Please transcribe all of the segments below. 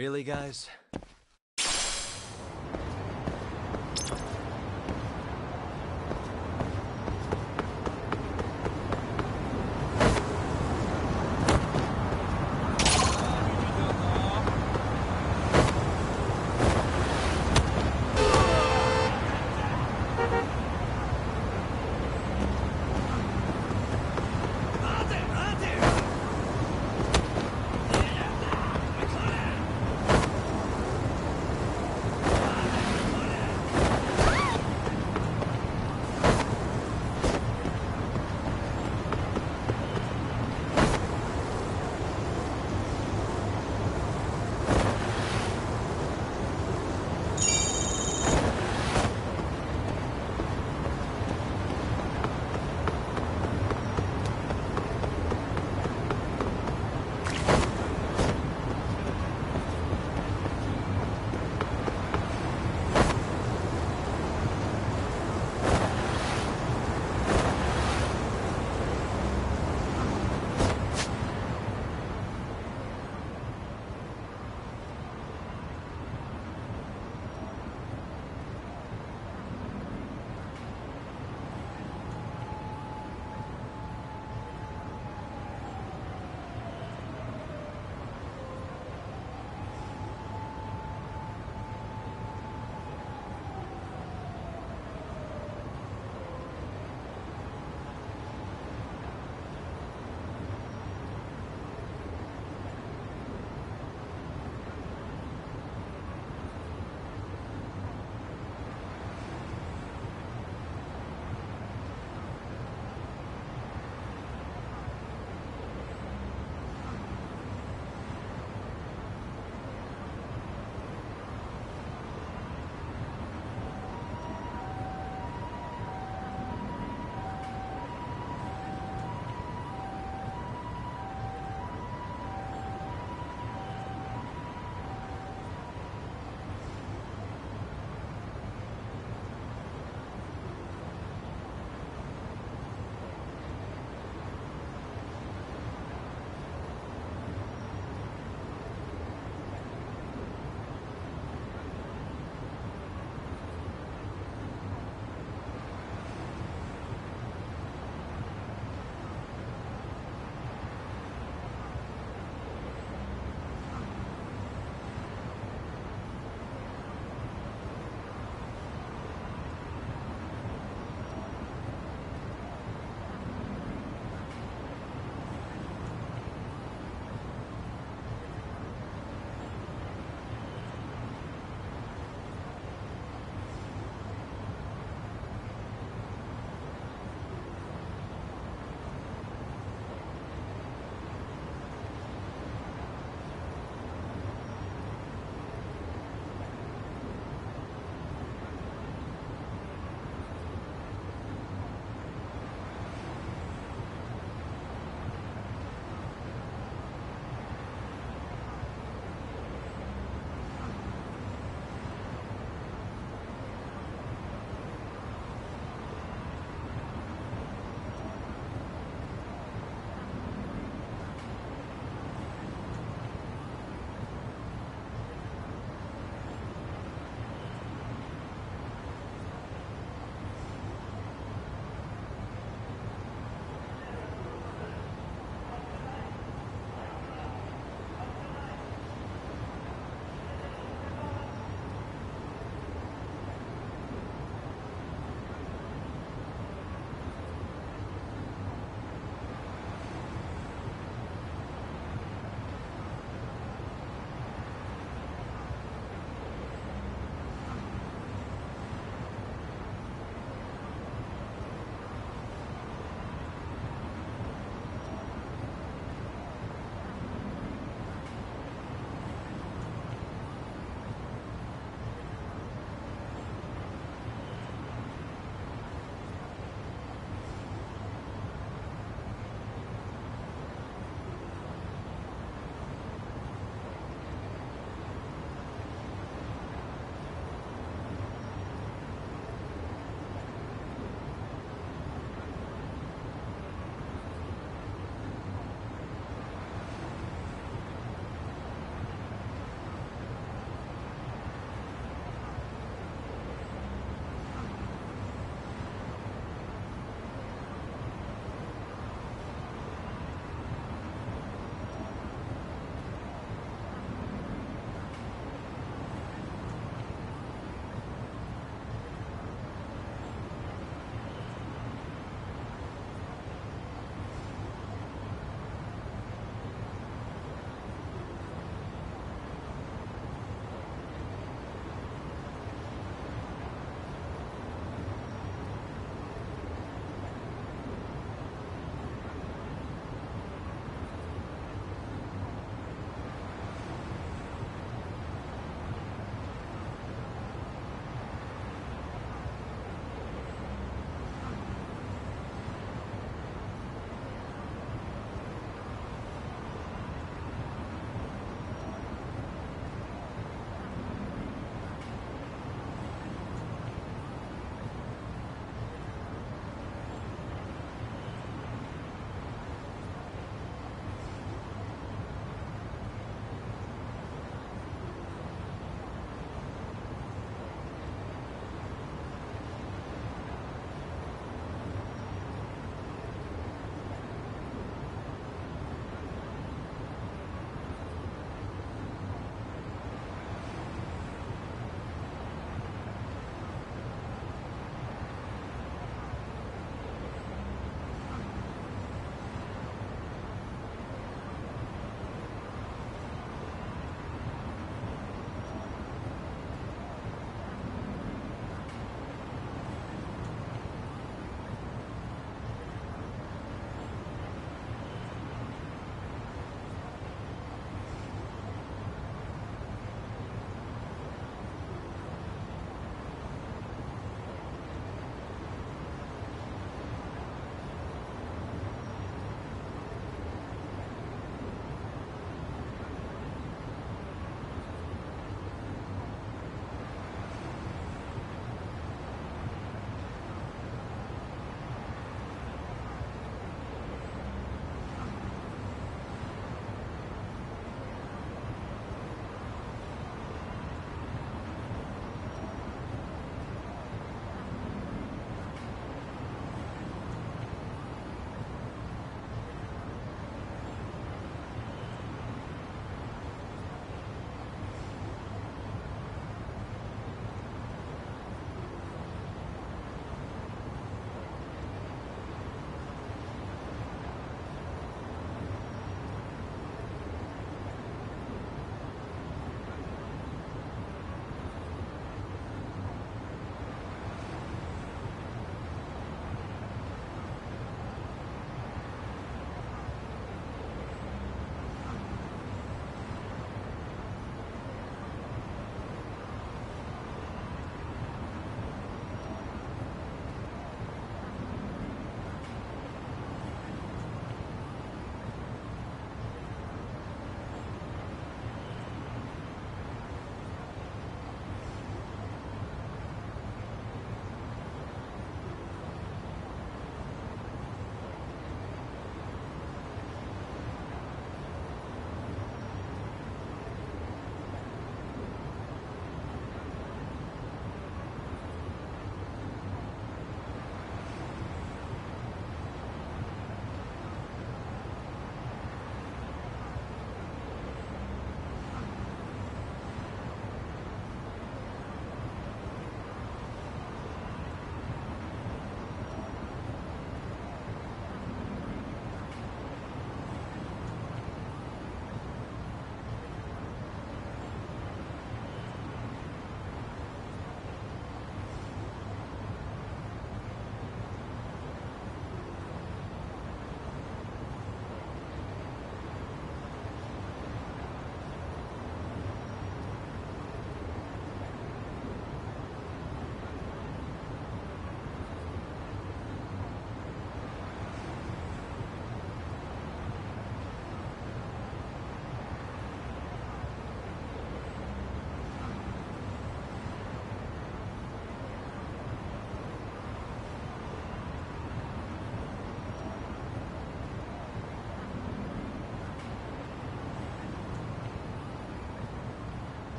Really, guys?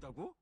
What a waste.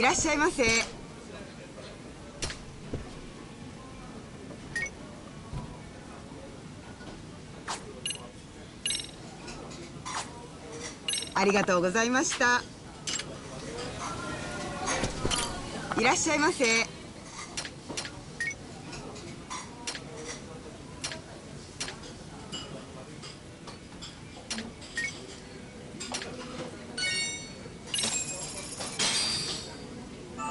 いらっしゃいませ。ありがとうございました。いらっしゃいませ。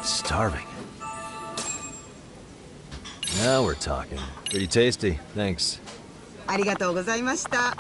Starving. Now we're talking. Pretty tasty. Thanks. ありがとうございました。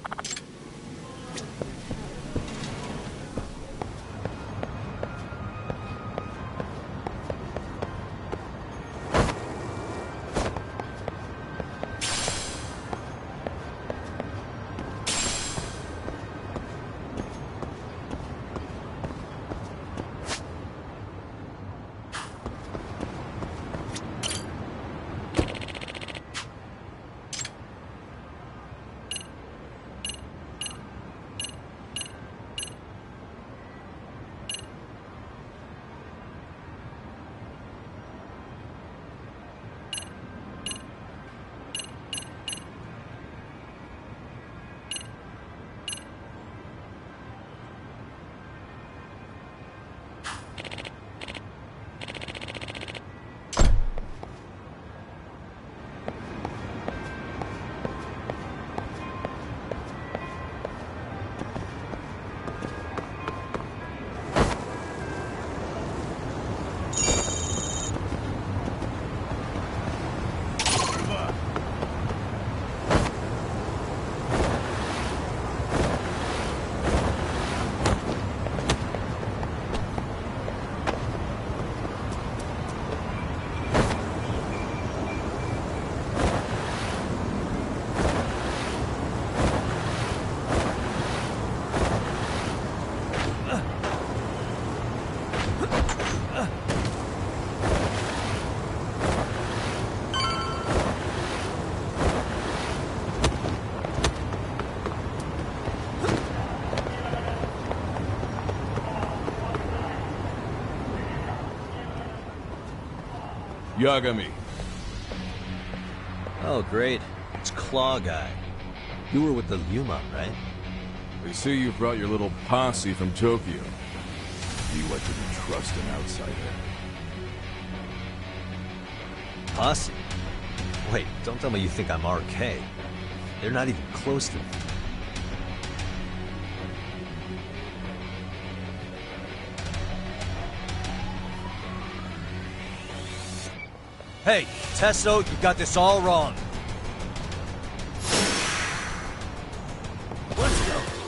Yagami. Oh, great. It's Claw Guy. You were with the Yuma, right? They say you brought your little posse from Tokyo. You like to be trust an outsider. Posse? Wait, don't tell me you think I'm RK. They're not even close to me. Hey, Testo, you got this all wrong. Let's go.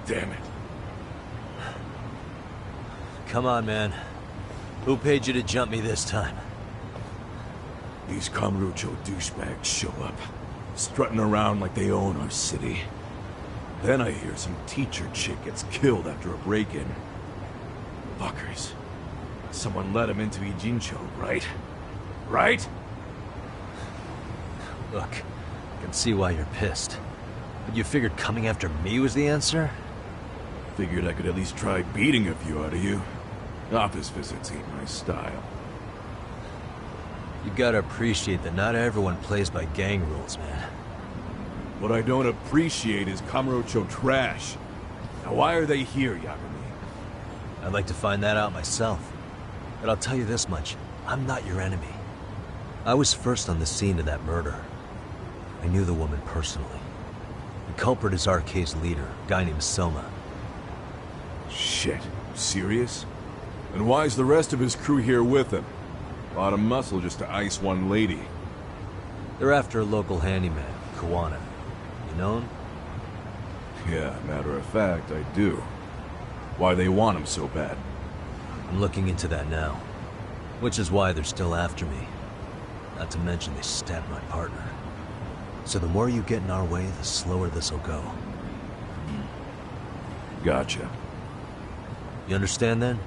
Damn it. Come on, man. Who paid you to jump me this time? These Kamurocho douchebags show up, strutting around like they own our city. Then I hear some teacher chick gets killed after a break-in. Fuckers. Someone let him into Ijincho, right? Right? Look, I can see why you're pissed. But you figured coming after me was the answer? Figured I could at least try beating a few out of you. Office visits ain't my style. You gotta appreciate that not everyone plays by gang rules, man. What I don't appreciate is Kamurocho trash. Now why are they here, Yagami? I'd like to find that out myself. But I'll tell you this much, I'm not your enemy. I was first on the scene of that murder. I knew the woman personally. The culprit is RK's leader, a guy named Soma. Shit. Serious? And why's the rest of his crew here with him? A lot of muscle just to ice one lady. They're after a local handyman, Kawana. You know him? Yeah, matter of fact, I do. Why they want him so bad? I'm looking into that now. Which is why they're still after me. Not to mention they stabbed my partner. So the more you get in our way, the slower this'll go. Gotcha. You understand then?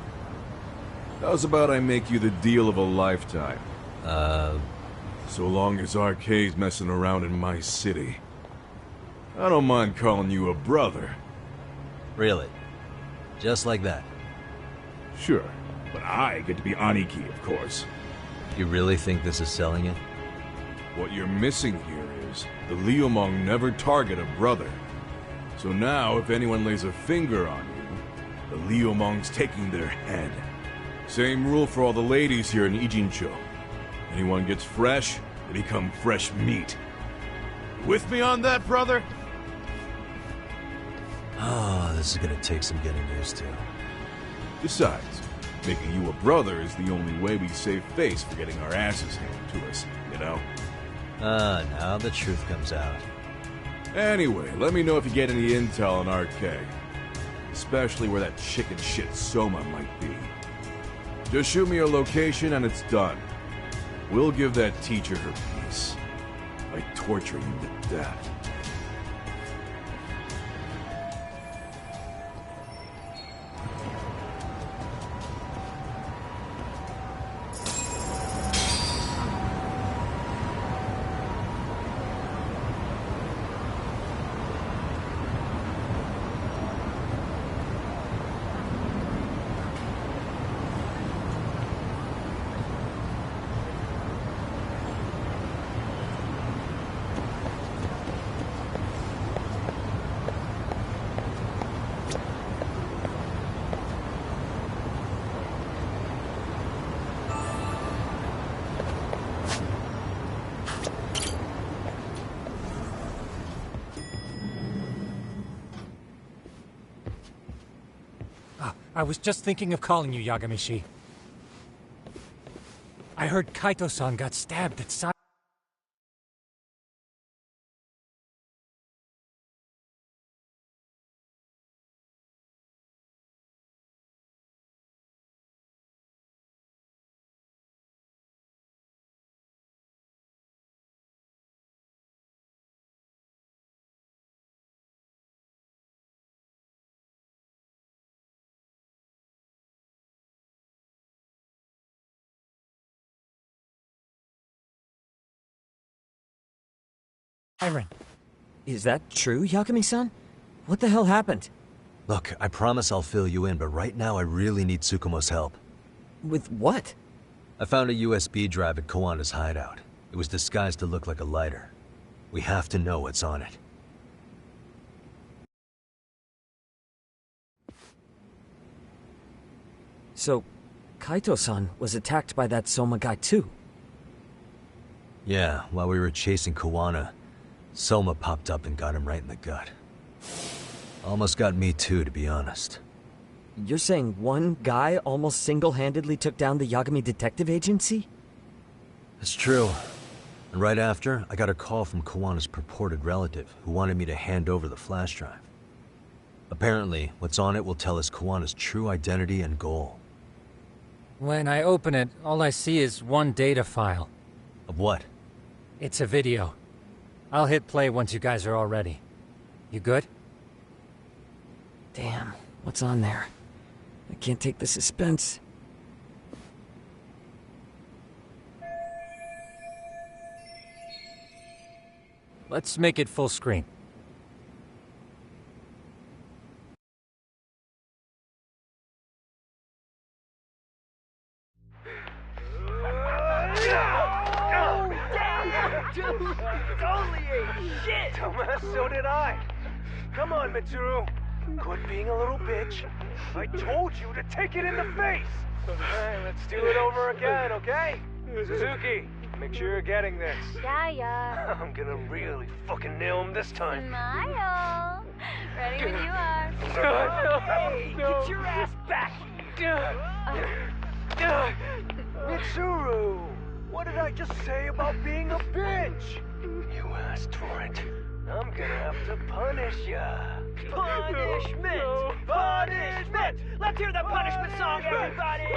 How's about I make you the deal of a lifetime? So long as RK's messing around in my city. I don't mind calling you a brother. Really? Just like that? Sure, but I get to be Aniki, of course. You really think this is selling it? What you're missing here is the Liumong never target a brother. So now, if anyone lays a finger on you, the Liumong's taking their head. Same rule for all the ladies here in Ijincho. Anyone gets fresh, they become fresh meat. With me on that, brother? Oh, this is gonna take some getting used to. Besides, making you a brother is the only way we save face for getting our asses handed to us, you know? Now the truth comes out. Anyway, let me know if you get any intel on RK. Especially where that chicken shit Soma might be. Just shoot me your location and it's done. We'll give that teacher her peace. By torturing him to death. I was just thinking of calling you, Yagamishi. I heard Kaito-san got stabbed at Siren. Is that true, Yagami-san? What the hell happened? Look, I promise I'll fill you in, but right now I really need Tsukumo's help. With what? I found a USB drive at Kawana's hideout. It was disguised to look like a lighter. We have to know what's on it. So, Kaito-san was attacked by that Soma guy too? Yeah, while we were chasing Kawana, Soma popped up and got him right in the gut. Almost got me too, to be honest. You're saying one guy almost single-handedly took down the Yagami Detective Agency? It's true. And right after, I got a call from Kawana's purported relative, who wanted me to hand over the flash drive. Apparently, what's on it will tell us Kawana's true identity and goal. When I open it, all I see is one data file. Of what? It's a video. I'll hit play once you guys are all ready. You good? Damn, what's on there? I can't take the suspense. Let's make it full screen. Dude, totally ate shit! Dumbass, so did I. Come on, Mitsuru. Quit being a little bitch. I told you to take it in the face! Alright, let's do it over again, okay? Suzuki, make sure you're getting this. Yeah. I'm gonna really fucking nail him this time. Smile. Ready when you are. Hey, get your ass back! Mitsuru! What did I just say about being a bitch? You asked for it. I'm gonna have to punish ya. Punishment! Punishment! Let's hear the punishment song, everybody!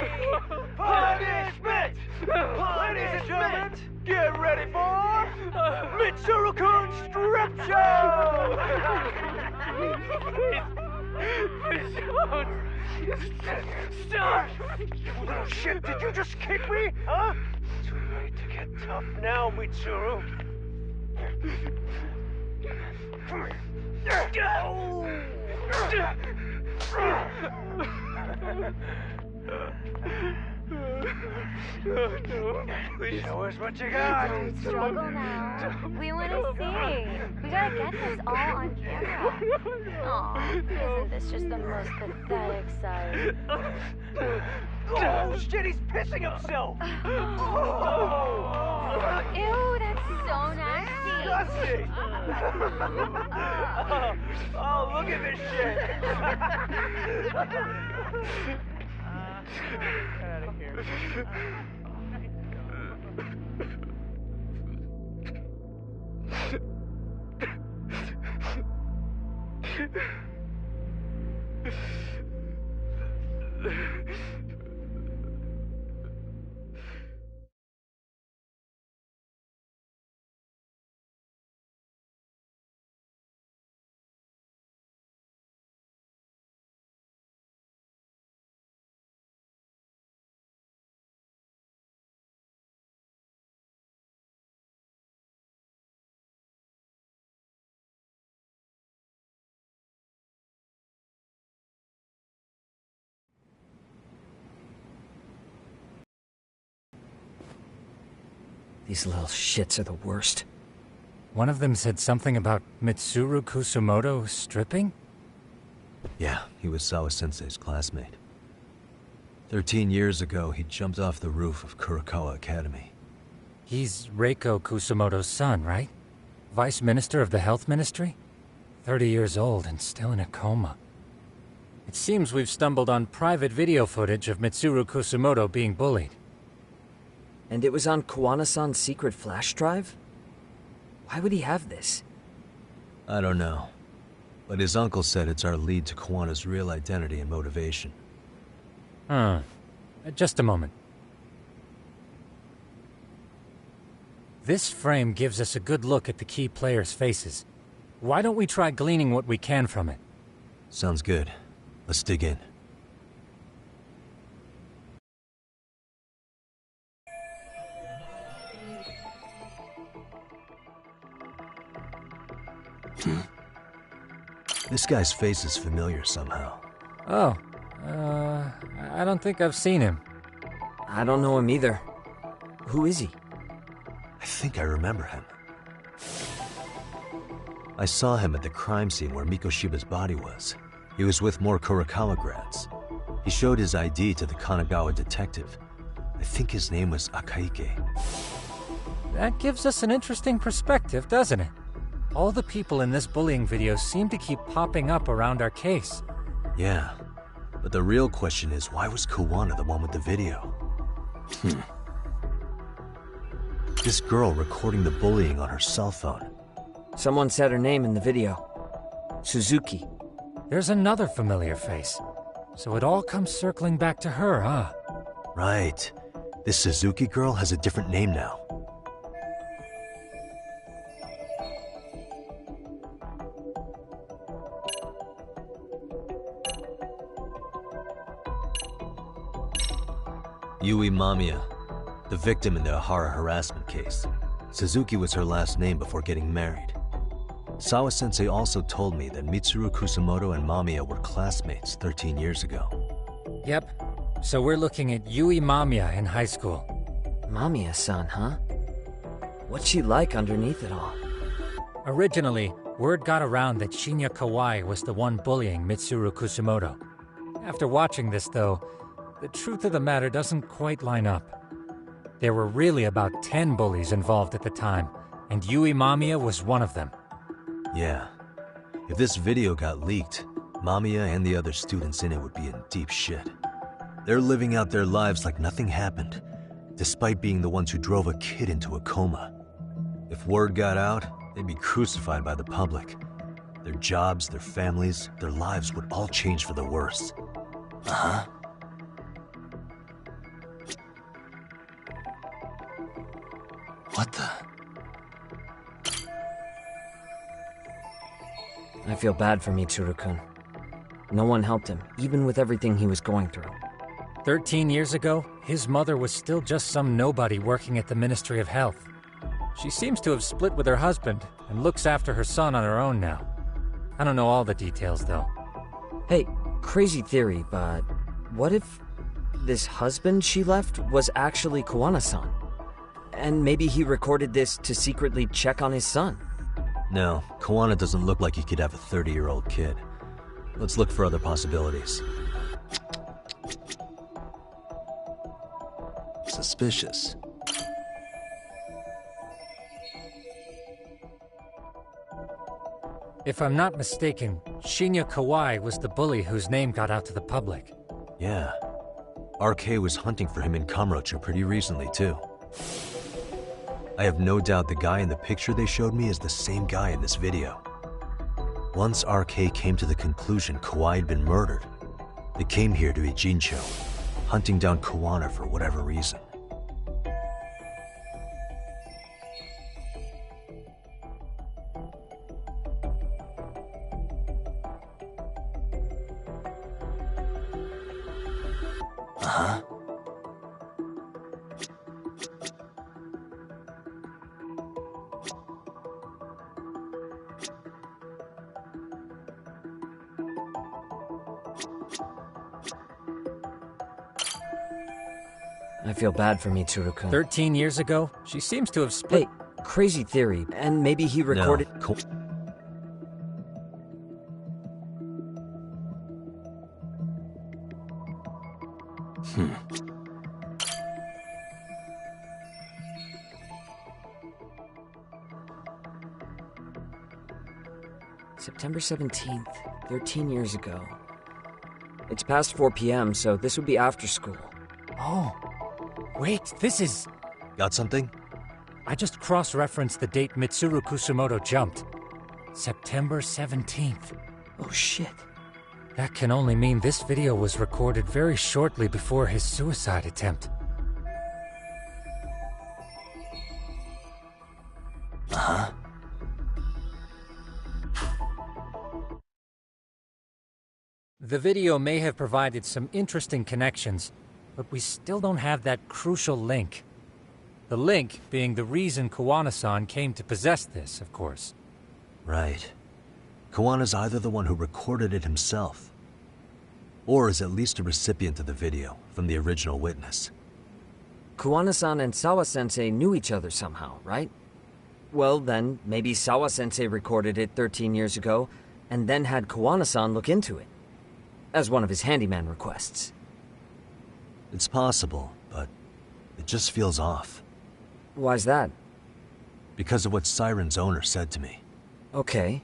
Punishment! Ladies and gentlemen, get ready for Mitsuru-kun Strip Show! Stop! You little shit, did you just kick me? Huh? Too late to get tough now, Mitsuru. Show us what you got. Don't struggle now. We want to see. We gotta get this all on camera. Aw, isn't this just the most pathetic sight? Oh shit, he's pissing himself! Ew, that's so nasty. Disgusting! Oh, look at this shit! Get out of here. These little shits are the worst. One of them said something about Mitsuru Kusumoto stripping? Yeah, he was Sawa-sensei's classmate. 13 years ago, he jumped off the roof of Kurokawa Academy. He's Reiko Kusumoto's son, right? Vice Minister of the Health Ministry? 30 years old and still in a coma. It seems we've stumbled on private video footage of Mitsuru Kusumoto being bullied. And it was on Kawana-san's secret flash drive? Why would he have this? I don't know. But his uncle said it's our lead to Kawana's real identity and motivation. Huh. Just a moment. This frame gives us a good look at the key players' faces. Why don't we try gleaning what we can from it? Sounds good. Let's dig in. This guy's face is familiar somehow. Oh, I don't think I've seen him. I don't know him either. Who is he? I think I remember him. I saw him at the crime scene where Mikoshiba's body was. He was with more Kurokawa grads. He showed his ID to the Kanagawa detective. I think his name was Akaike. That gives us an interesting perspective, doesn't it? All the people in this bullying video seem to keep popping up around our case. Yeah, but the real question is, why was Kawana the one with the video? This girl recording the bullying on her cell phone. Someone said her name in the video. Suzuki. There's another familiar face. So it all comes circling back to her, huh? Right. This Suzuki girl has a different name now. Yui Mamiya, the victim in the Ahara harassment case. Suzuki was her last name before getting married. Sawa-sensei also told me that Mitsuru Kusumoto and Mamiya were classmates 13 years ago. Yep. So we're looking at Yui Mamiya in high school. Mamiya-san, huh? What's she like underneath it all? Originally, word got around that Shinya Kawai was the one bullying Mitsuru Kusumoto. After watching this, though, the truth of the matter doesn't quite line up. There were really about 10 bullies involved at the time, and Yui Mamiya was one of them. Yeah. If this video got leaked, Mamiya and the other students in it would be in deep shit. They're living out their lives like nothing happened, despite being the ones who drove a kid into a coma. If word got out, they'd be crucified by the public. Their jobs, their families, their lives would all change for the worse. Uh-huh. What the? I feel bad for Mitsuru-kun. No one helped him, even with everything he was going through. 13 years ago, his mother was still just some nobody working at the Ministry of Health. She seems to have split with her husband and looks after her son on her own now. I don't know all the details, though. Hey, crazy theory, but what if this husband she left was actually Kawana-san? And maybe he recorded this to secretly check on his son? No, Kawana doesn't look like he could have a 30-year-old kid. Let's look for other possibilities. Suspicious. If I'm not mistaken, Shinya Kawai was the bully whose name got out to the public. Yeah. RK was hunting for him in Kamurocho pretty recently, too. I have no doubt the guy in the picture they showed me is the same guy in this video. Once RK came to the conclusion Kawai had been murdered, they came here to Ijincho, hunting down Kawana for whatever reason. Uh-huh. I feel bad for Mitsuru-kun. 13 years ago, she seems to have split. Hey, crazy theory, and maybe he recorded... No, September 17th, 13 years ago. It's past 4 p.m., so this would be after school. Oh, wait, this is... Got something? I just cross-referenced the date Mitsuru Kusumoto jumped. September 17th. Oh shit. That can only mean this video was recorded very shortly before his suicide attempt. Uh-huh. The video may have provided some interesting connections, but we still don't have that crucial link. The link being the reason Kawana-san came to possess this, of course. Right. Kawana's either the one who recorded it himself, or is at least a recipient of the video from the original witness. Kawana-san and Sawa-sensei knew each other somehow, right? Well, then, maybe Sawa-sensei recorded it 13 years ago, and then had Kawana-san look into it, as one of his handyman requests. It's possible, but it just feels off. Why's that? Because of what Siren's owner said to me. Okay.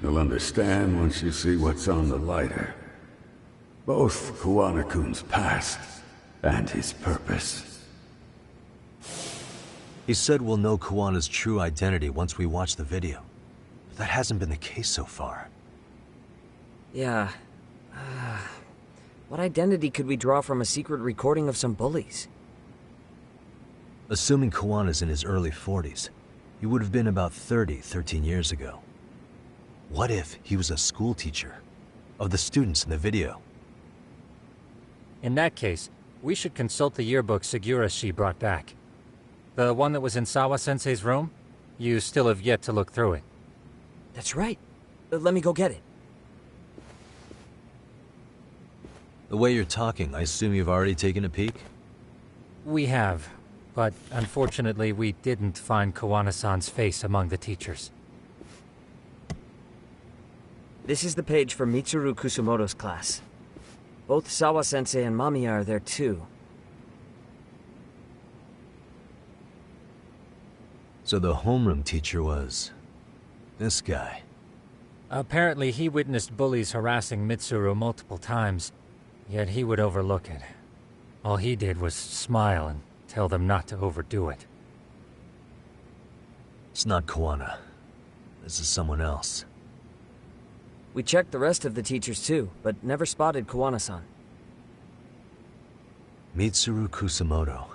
You'll understand once you see what's on the lighter. Both Kawana-kun's past and his purpose. He said we'll know Kawana's true identity once we watch the video. But that hasn't been the case so far. Yeah. What identity could we draw from a secret recording of some bullies? Assuming Kawana's in his early 40s, he would have been about 30, 13 years ago. What if he was a school teacher of the students in the video? In that case, we should consult the yearbook Segura-shi brought back. The one that was in Sawa-sensei's room? You still have yet to look through it. That's right. Let me go get it. The way you're talking, I assume you've already taken a peek? We have, but unfortunately we didn't find Kawana-san's face among the teachers. This is the page for Mitsuru Kusumoto's class. Both Sawa-sensei and Mamiya are there too. So the homeroom teacher was... this guy. Apparently he witnessed bullies harassing Mitsuru multiple times, yet he would overlook it. All he did was smile and tell them not to overdo it. It's not Kawana. This is someone else. We checked the rest of the teachers too, but never spotted Kawana-san. Mitsuru Kusumoto.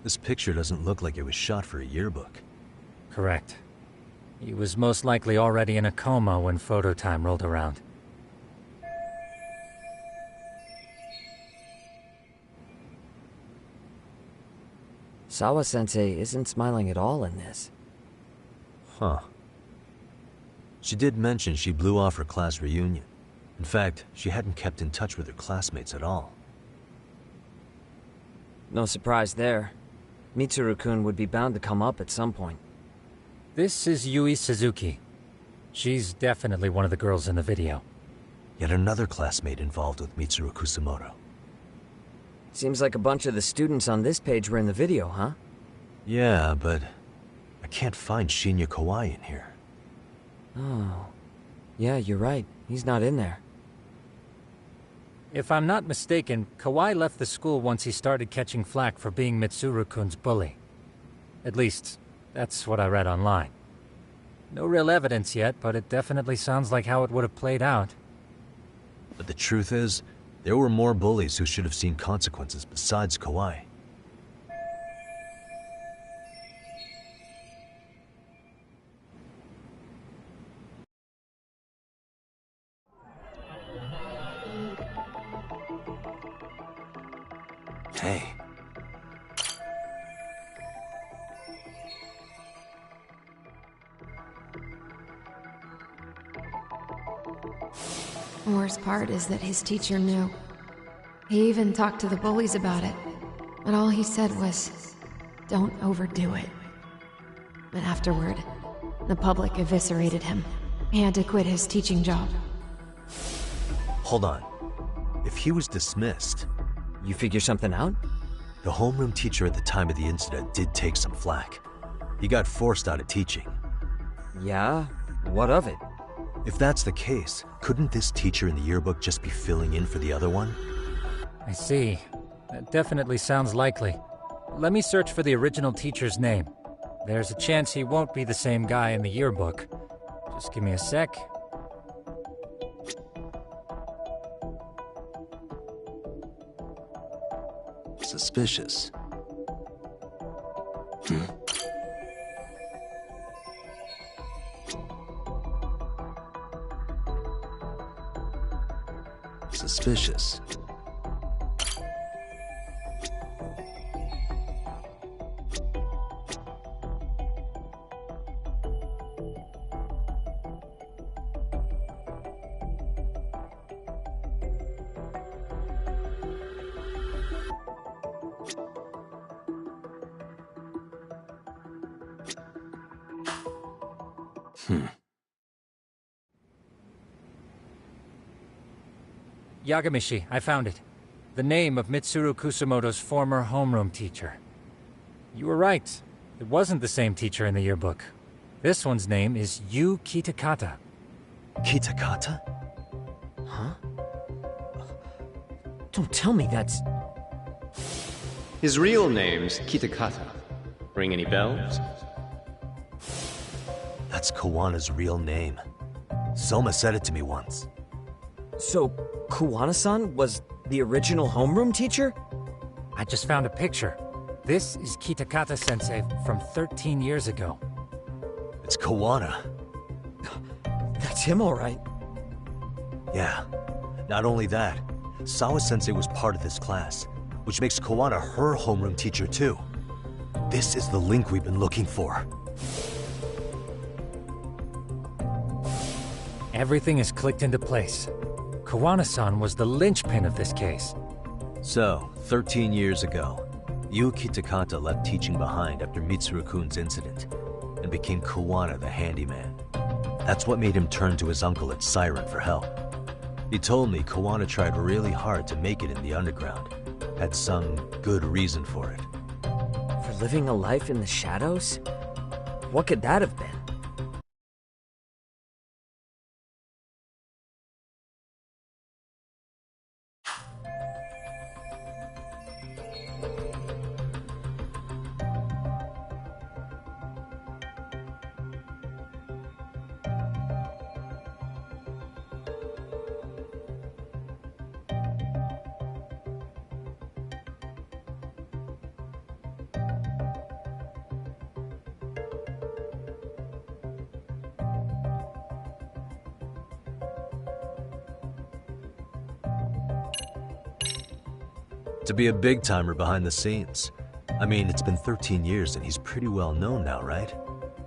This picture doesn't look like it was shot for a yearbook. Correct. He was most likely already in a coma when photo time rolled around. Sawa-sensei isn't smiling at all in this. Huh. She did mention she blew off her class reunion. In fact, she hadn't kept in touch with her classmates at all. No surprise there. Mitsuru-kun would be bound to come up at some point. This is Yui Suzuki. She's definitely one of the girls in the video. Yet another classmate involved with Mitsuru Kusumoto. Seems like a bunch of the students on this page were in the video, huh? Yeah, but I can't find Shinya Kawai in here. Oh. Yeah, you're right. He's not in there. If I'm not mistaken, Kawai left the school once he started catching flack for being Mitsuru-kun's bully. At least, that's what I read online. No real evidence yet, but it definitely sounds like how it would have played out. But the truth is, there were more bullies who should have seen consequences besides Kawai. Hey. Worst part is that his teacher knew. He even talked to the bullies about it, but all he said was, "Don't overdo it." But afterward, the public eviscerated him. He had to quit his teaching job. Hold on. If he was dismissed... You figure something out? The homeroom teacher at the time of the incident did take some flack. He got forced out of teaching. Yeah? What of it? If that's the case, couldn't this teacher in the yearbook just be filling in for the other one? I see. That definitely sounds likely. Let me search for the original teacher's name. There's a chance he won't be the same guy in the yearbook. Just give me a sec. Suspicious. Suspicious. Yagamishi, I found it. The name of Mitsuru Kusumoto's former homeroom teacher. You were right. It wasn't the same teacher in the yearbook. This one's name is Yu Kitakata. Kitakata? Huh? Don't tell me that's... His real name's Kitakata. Ring any bells? That's Kawana's real name. Soma said it to me once. So, Kuwana-san was the original homeroom teacher? I just found a picture. This is Kitakata-sensei from 13 years ago. It's Kawana. That's him, all right. Yeah. Not only that, Sawa-sensei was part of this class, which makes Kawana her homeroom teacher too. This is the link we've been looking for. Everything is clicked into place. Kawana-san was the linchpin of this case. So, 13 years ago, Yu Kitakata left teaching behind after Mitsuru-kun's incident, and became Kawana the handyman. That's what made him turn to his uncle at Siren for help. He told me Kawana tried really hard to make it in the underground. Had some good reason for it. For living a life in the shadows? What could that have been? To be a big-timer behind the scenes. I mean, it's been 13 years and he's pretty well known now, right?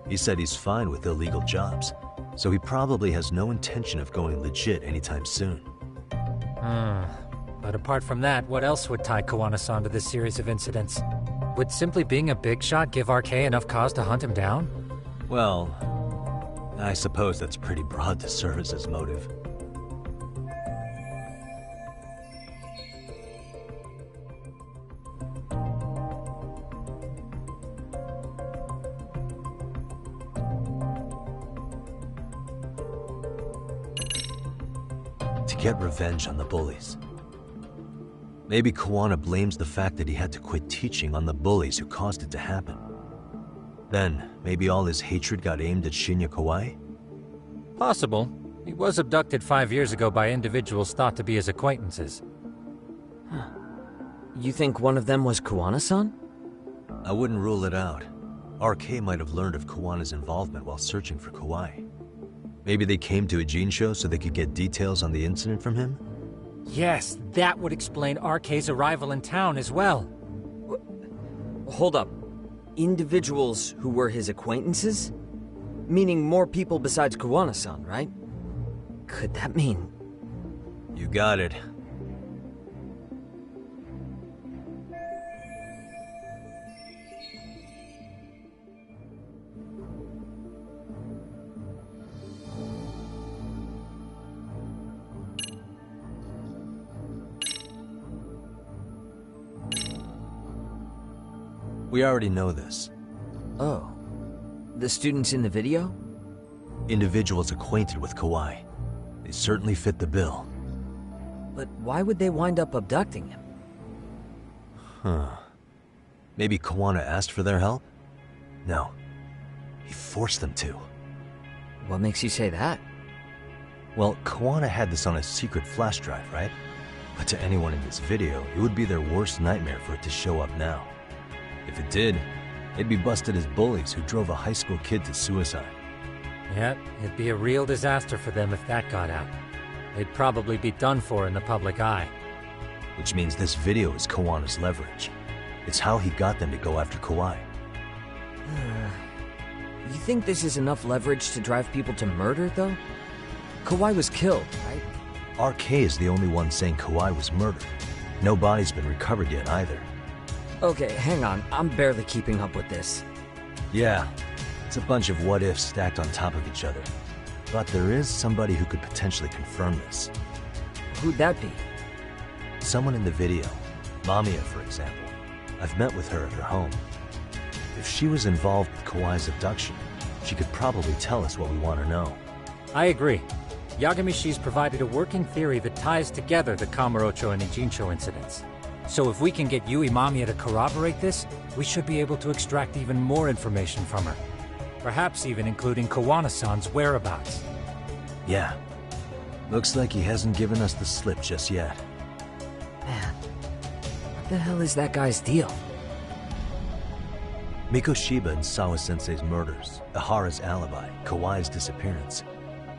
He said he's fine with illegal jobs, so he probably has no intention of going legit anytime soon. But apart from that, what else would tie Kawana-san to this series of incidents? Would simply being a big shot give RK enough cause to hunt him down? Well, I suppose that's pretty broad to serve as his motive. To get revenge on the bullies. Maybe Kawana blames the fact that he had to quit teaching on the bullies who caused it to happen. Then, maybe all his hatred got aimed at Shinya Kawai? Possible. He was abducted 5 years ago by individuals thought to be his acquaintances. You think one of them was Kawana-san? I wouldn't rule it out. RK might have learned of Kawana's involvement while searching for Kawai. Maybe they came to a Jinsho so they could get details on the incident from him? Yes, that would explain RK's arrival in town as well. Hold up. Individuals who were his acquaintances? Meaning more people besides Kawana-san, right? Could that mean... You got it. We already know this. Oh. The students in the video? Individuals acquainted with Kawai. They certainly fit the bill. But why would they wind up abducting him? Huh. Maybe Kawana asked for their help? No. He forced them to. What makes you say that? Well, Kawana had this on a secret flash drive, right? But to anyone in this video, it would be their worst nightmare for it to show up now. If it did, they'd be busted as bullies who drove a high school kid to suicide. Yep, it'd be a real disaster for them if that got out. They'd probably be done for in the public eye. Which means this video is Kawana's leverage. It's how he got them to go after Kawai. You think this is enough leverage to drive people to murder, though? Kawai was killed, right? RK is the only one saying Kawai was murdered. No body's been recovered yet either. Okay, hang on. I'm barely keeping up with this. Yeah, it's a bunch of what-ifs stacked on top of each other. But there is somebody who could potentially confirm this. Who'd that be? Someone in the video. Mamiya, for example. I've met with her at her home. If she was involved with Kawai's abduction, she could probably tell us what we want to know. I agree. Yagamishi's provided a working theory that ties together the Kamurocho and Ijincho incidents. So if we can get Yui Mamiya to corroborate this, we should be able to extract even more information from her. Perhaps even including Kawana-san's whereabouts. Yeah. Looks like he hasn't given us the slip just yet. Man, what the hell is that guy's deal? Mikoshiba and Sawa-sensei's murders, Ihara's alibi, Kawai's disappearance.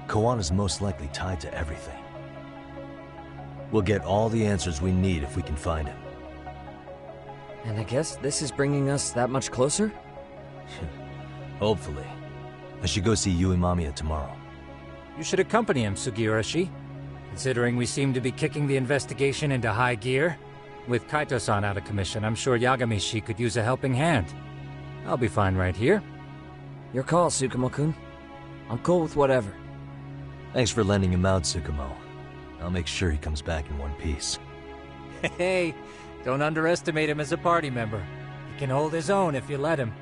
Kawana's most likely tied to everything. We'll get all the answers we need if we can find him. And I guess this is bringing us that much closer? Hopefully. I should go see Yui Mamiya tomorrow. You should accompany him, Sugiurashi. Considering we seem to be kicking the investigation into high gear. With Kaito-san out of commission, I'm sure Yagamishi could use a helping hand. I'll be fine right here. Your call, Tsukumo-kun. I'm cool with whatever. Thanks for lending him out, Tsukumo. I'll make sure he comes back in one piece. Hey, don't underestimate him as a party member. He can hold his own if you let him.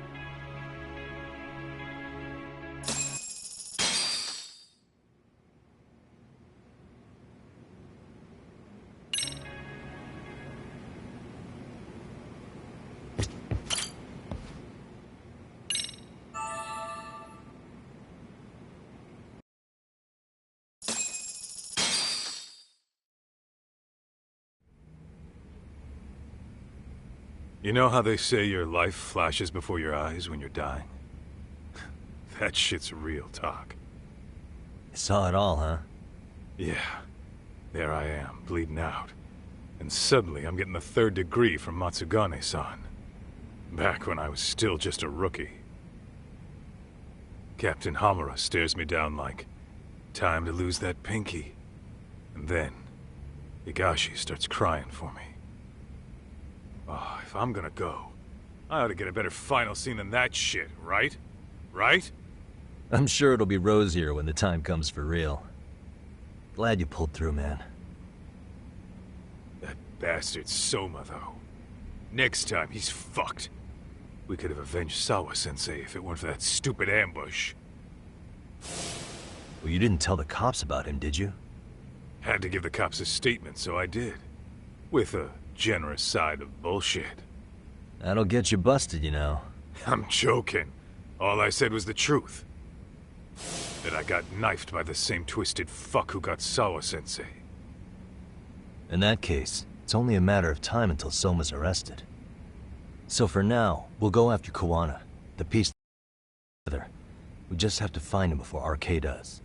You know how they say your life flashes before your eyes when you're dying? That shit's real talk. You saw it all, huh? Yeah. There I am, bleeding out. And suddenly I'm getting the 3rd degree from Matsugane-san. Back when I was still just a rookie. Captain Hamura stares me down like, time to lose that pinky. And then, Higashi starts crying for me. Oh, if I'm gonna go, I ought to get a better final scene than that shit, right? Right? I'm sure it'll be rosier when the time comes for real. Glad you pulled through, man. That bastard Soma, though. Next time, he's fucked. We could have avenged Sawa-sensei if it weren't for that stupid ambush. Well, you didn't tell the cops about him, did you? Had to give the cops a statement, so I did. With a generous side of bullshit. That'll get you busted, you know. I'm joking. All I said was the truth. That I got knifed by the same twisted fuck who got Sawa-sensei. In that case, it's only a matter of time until Soma's arrested. So for now, we'll go after Kawana, the piece together. We just have to find him before RK does.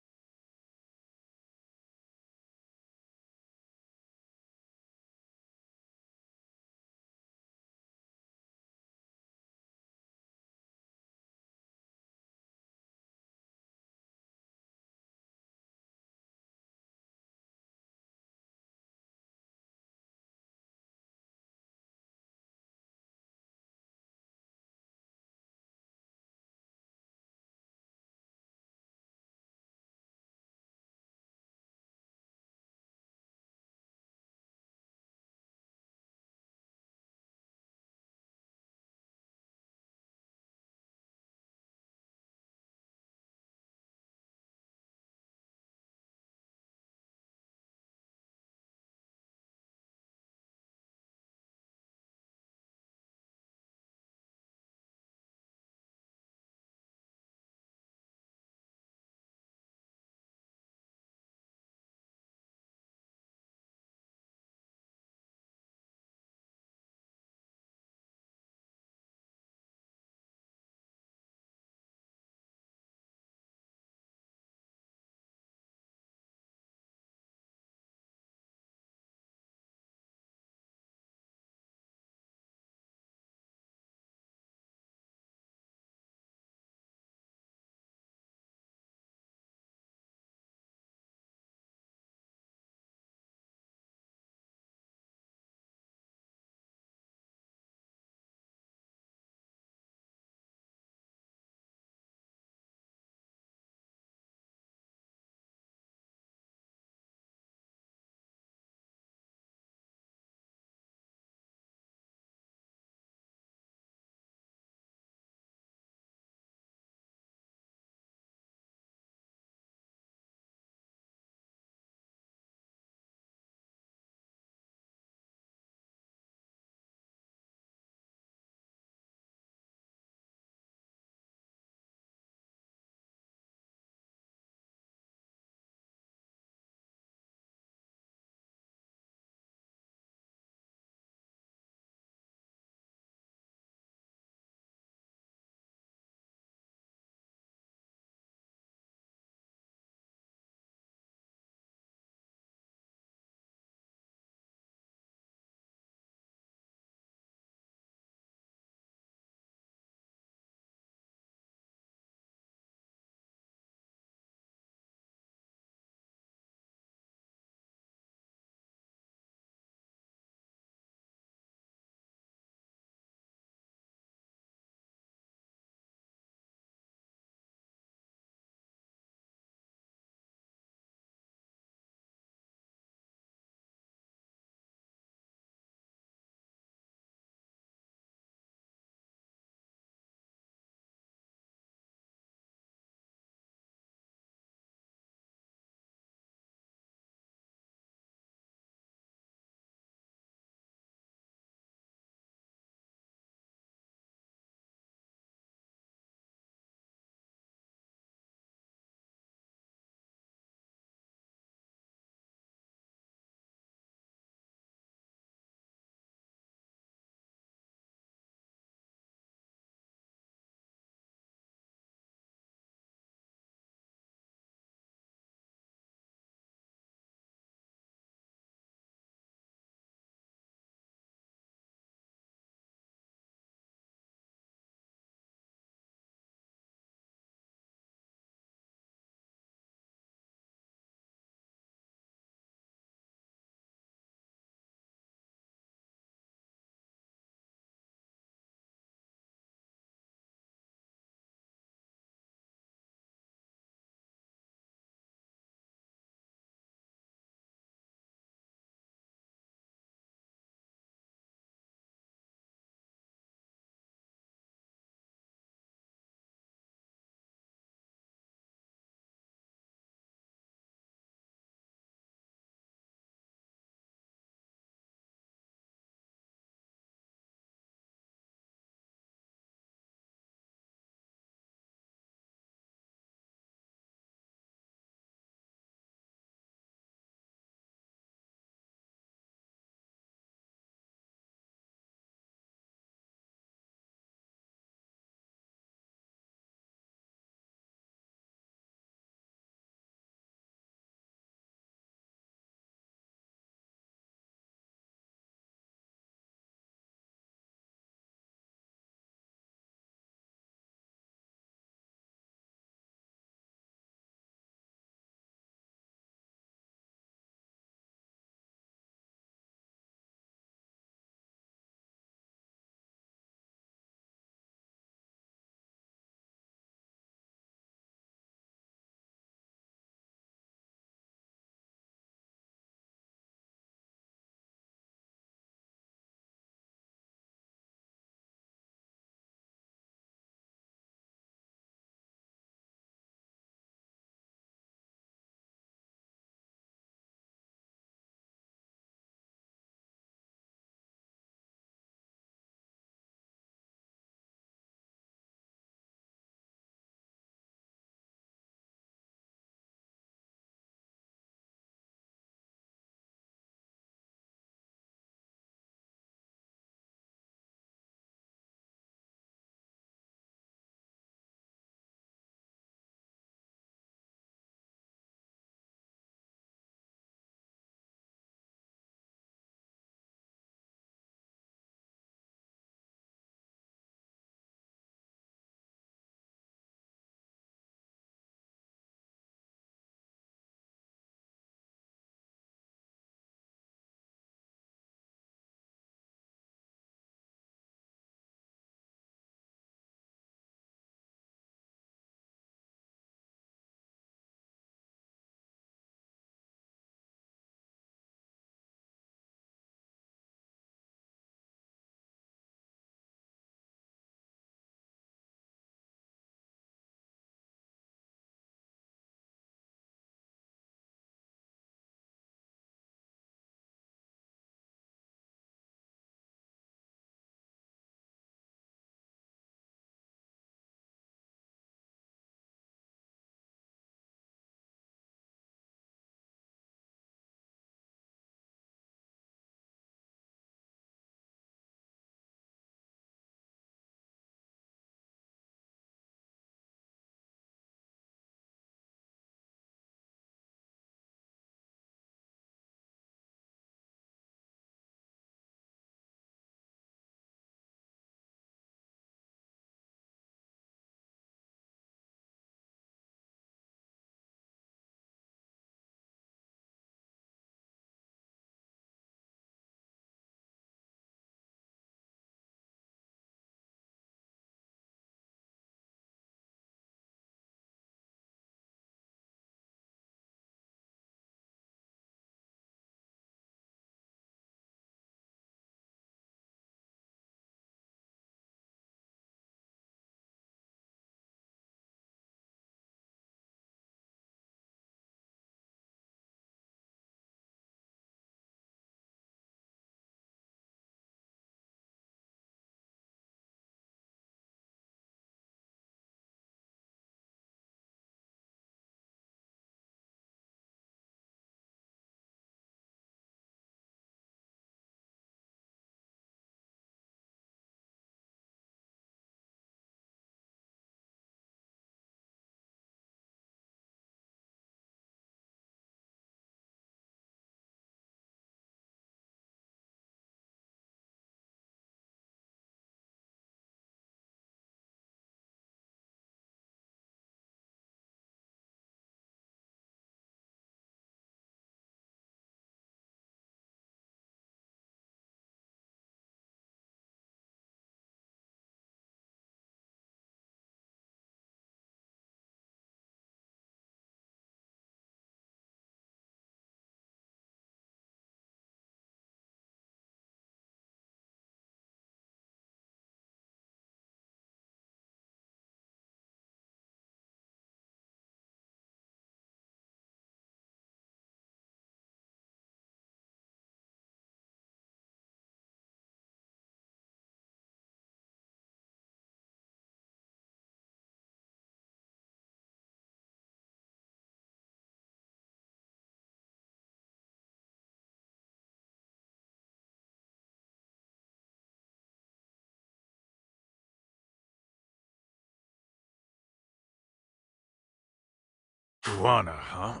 Kuwana, huh?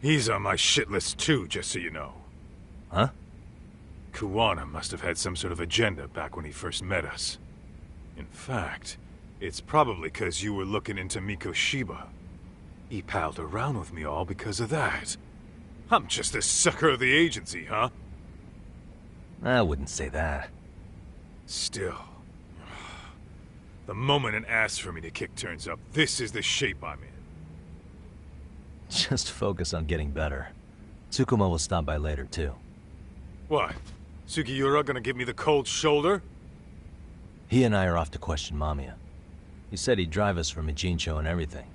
He's on my shit list too, just so you know. Huh? Kuwana must have had some sort of agenda back when he first met us. In fact, it's probably because you were looking into Mikoshiba. He palled around with me all because of that. I'm just a sucker of the agency, huh? I wouldn't say that. Still. The moment an ass for me to kick turns up, this is the shape I'm in. Just focus on getting better. Tsukuma will stop by later, too. What? Sugiura gonna give me the cold shoulder? He and I are off to question Mamiya. He said he'd drive us from Ijincho and everything.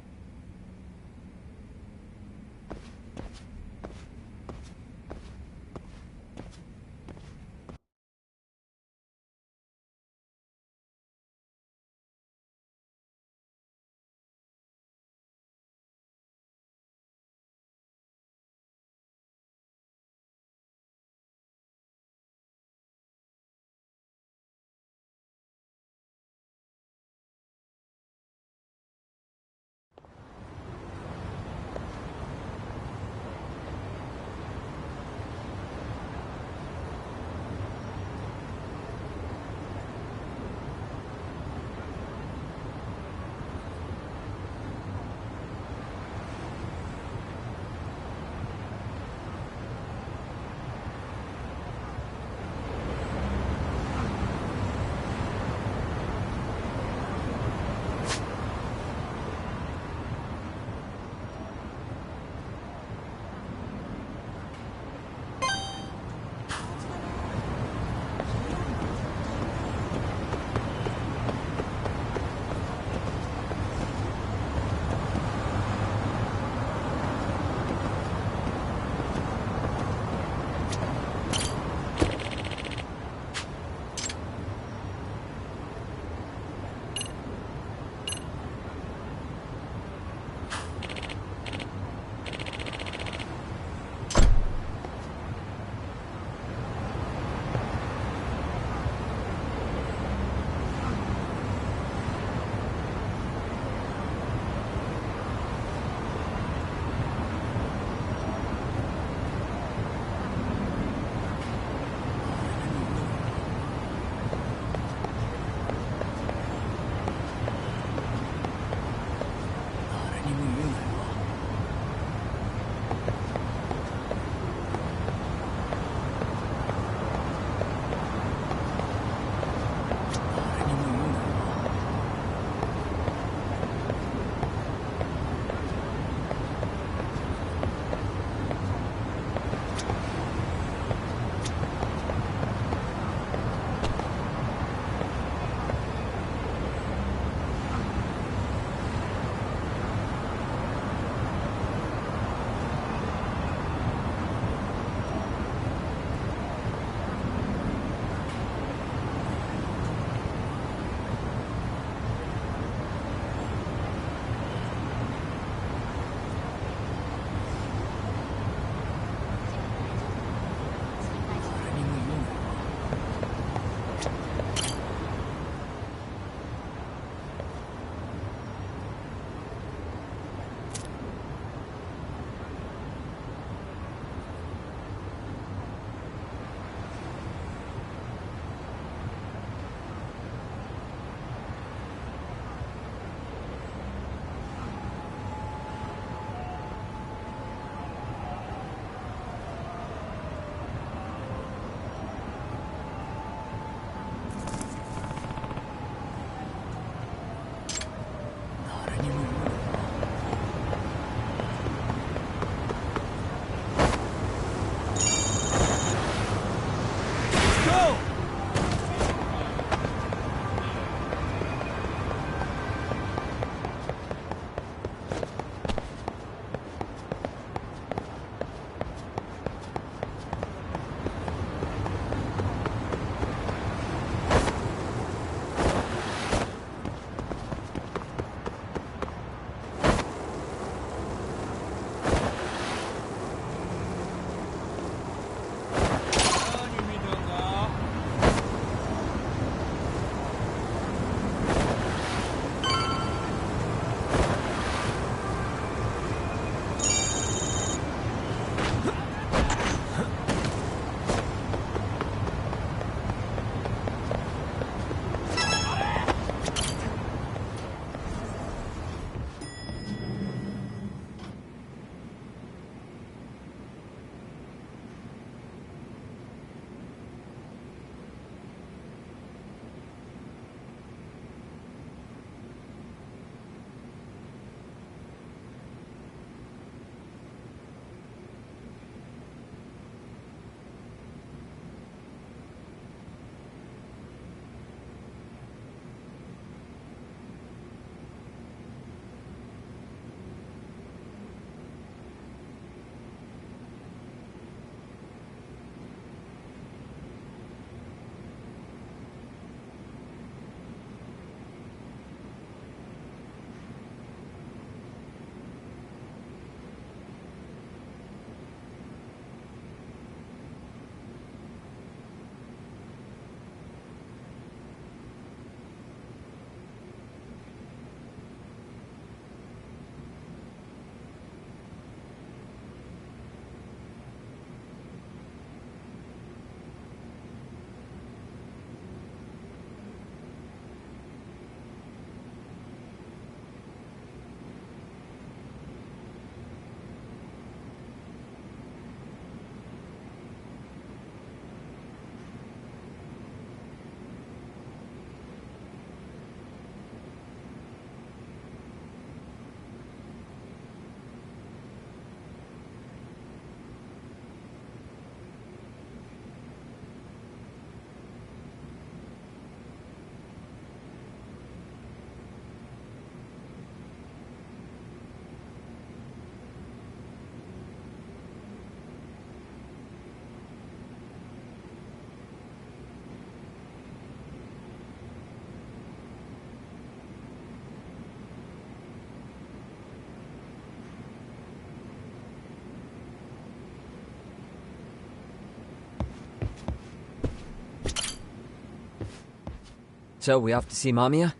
So, we off to see Mamiya?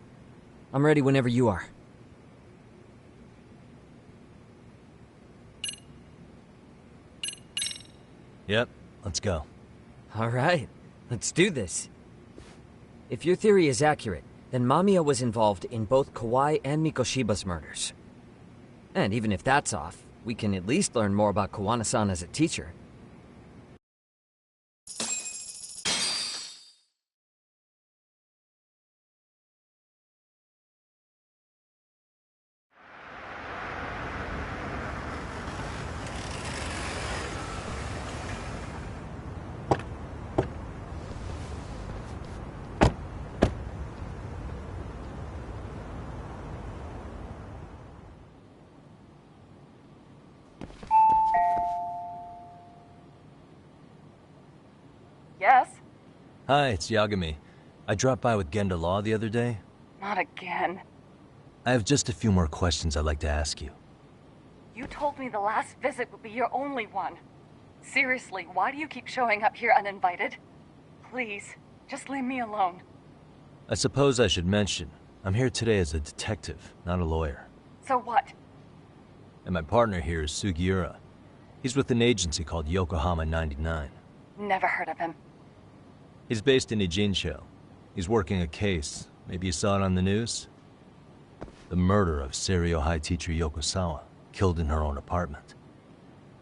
I'm ready whenever you are. Yep, let's go. Alright, let's do this. If your theory is accurate, then Mamiya was involved in both Kawai and Mikoshiba's murders. And even if that's off, we can at least learn more about Kawana-san as a teacher. Yes? Hi, it's Yagami. I dropped by with Genda Law the other day. Not again. I have just a few more questions I'd like to ask you. You told me the last visit would be your only one. Seriously, why do you keep showing up here uninvited? Please, just leave me alone. I suppose I should mention, I'm here today as a detective, not a lawyer. So what? And my partner here is Sugiura. He's with an agency called Yokohama 99. Never heard of him. He's based in Ijincho. He's working a case. Maybe you saw it on the news? The murder of Seiryo High teacher Yokosawa, killed in her own apartment.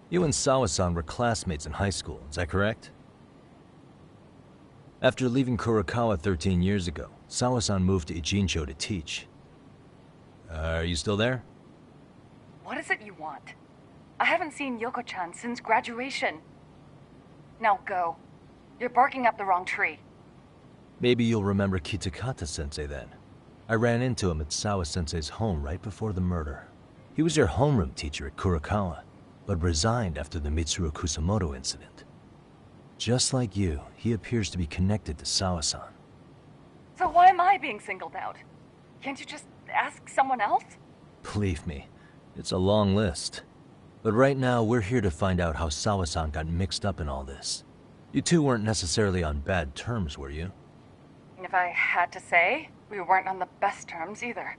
You and Sawa-san were classmates in high school, is that correct? After leaving Kurokawa 13 years ago, Sawa-san moved to Ijincho to teach. Are you still there? What is it you want? I haven't seen Yoko-chan since graduation. Now go. You're barking up the wrong tree. Maybe you'll remember Kitakata-sensei then. I ran into him at Sawa-sensei's home right before the murder. He was your homeroom teacher at Kurokawa, but resigned after the Mitsuru Kusamoto incident. Just like you, he appears to be connected to Sawa-san. So why am I being singled out? Can't you just ask someone else? Believe me, it's a long list. But right now, we're here to find out how Sawa-san got mixed up in all this. You two weren't necessarily on bad terms, were you? If I had to say, we weren't on the best terms either.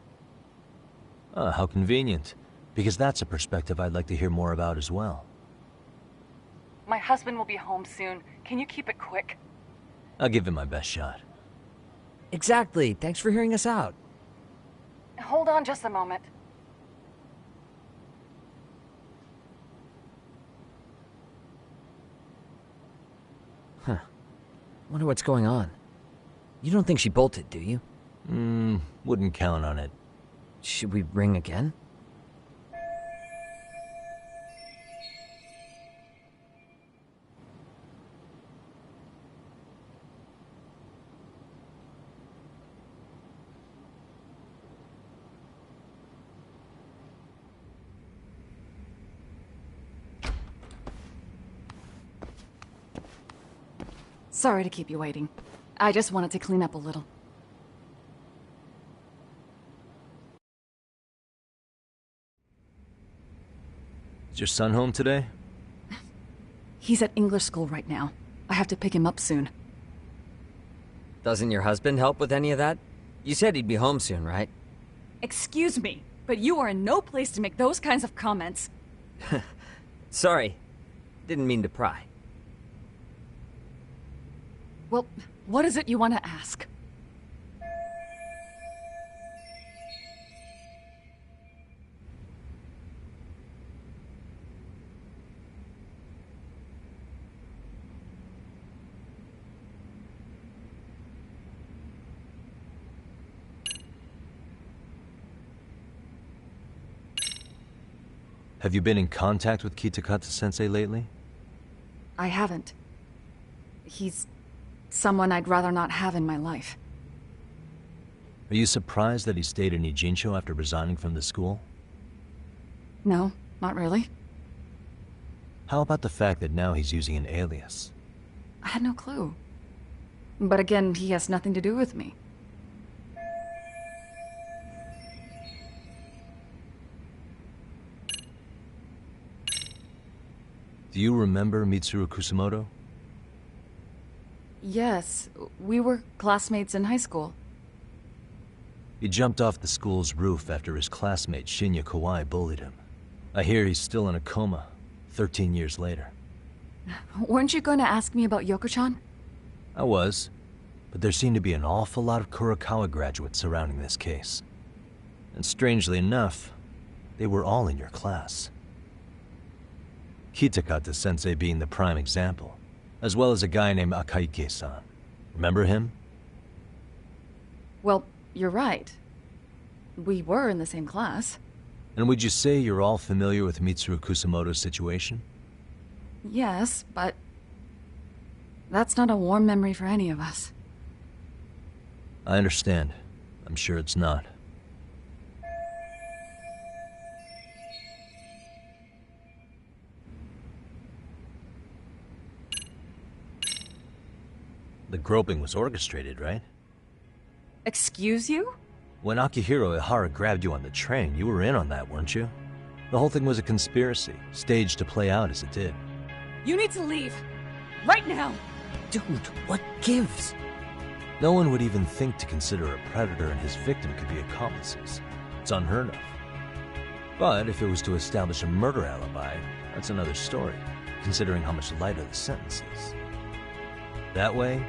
How convenient. Because that's a perspective I'd like to hear more about as well. My husband will be home soon. Can you keep it quick? I'll give it my best shot. Exactly. Thanks for hearing us out. Hold on just a moment. Huh. Wonder what's going on. You don't think she bolted, do you? Wouldn't count on it. Should we ring again? Sorry to keep you waiting. I just wanted to clean up a little. Is your son home today? He's at English school right now. I have to pick him up soon. Doesn't your husband help with any of that? You said he'd be home soon, right? Excuse me, but you are in no place to make those kinds of comments. Sorry. Didn't mean to pry. Well, what is it you want to ask? Have you been in contact with Kitakata-sensei lately? I haven't. He's someone I'd rather not have in my life. Are you surprised that he stayed in Ijincho after resigning from the school? No, not really. How about the fact that now he's using an alias? I had no clue. But again, he has nothing to do with me. Do you remember Mitsuru Kusamoto? Yes, we were classmates in high school. He jumped off the school's roof after his classmate Shinya Kawai bullied him. I hear he's still in a coma, 13 years later. Weren't you going to ask me about Yoko-chan? I was, but there seemed to be an awful lot of Kurokawa graduates surrounding this case. And strangely enough, they were all in your class. Kitakata-sensei being the prime example, as well as a guy named Akaike-san. Remember him? Well, you're right. We were in the same class. And would you say you're all familiar with Mitsuru Kusamoto's situation? Yes, but that's not a warm memory for any of us. I understand. I'm sure it's not. The groping was orchestrated, right? Excuse you? When Akihiro Ihara grabbed you on the train, you were in on that, weren't you? The whole thing was a conspiracy, staged to play out as it did. You need to leave. Right now. Dude, what gives? No one would even think to consider a predator and his victim could be accomplices. It's unheard of. But if it was to establish a murder alibi, that's another story, considering how much lighter the sentence is. That way,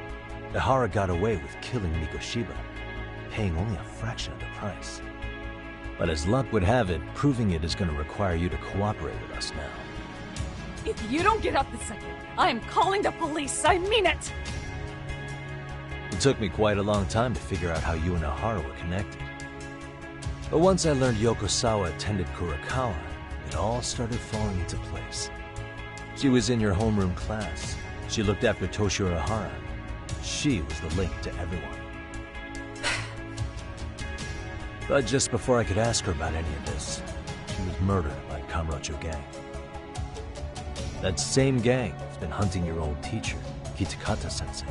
Ihara got away with killing Mikoshiba, paying only a fraction of the price. But as luck would have it, proving it is going to require you to cooperate with us now. If you don't get up this second, I am calling the police. I mean it. It took me quite a long time to figure out how you and Ihara were connected. But once I learned Yokosawa attended Kurokawa, it all started falling into place. She was in your homeroom class. She looked after Toshiro Ihara. She was the link to everyone. But just before I could ask her about any of this, she was murdered by Kamurocho gang. That same gang has been hunting your old teacher, Kitakata-sensei.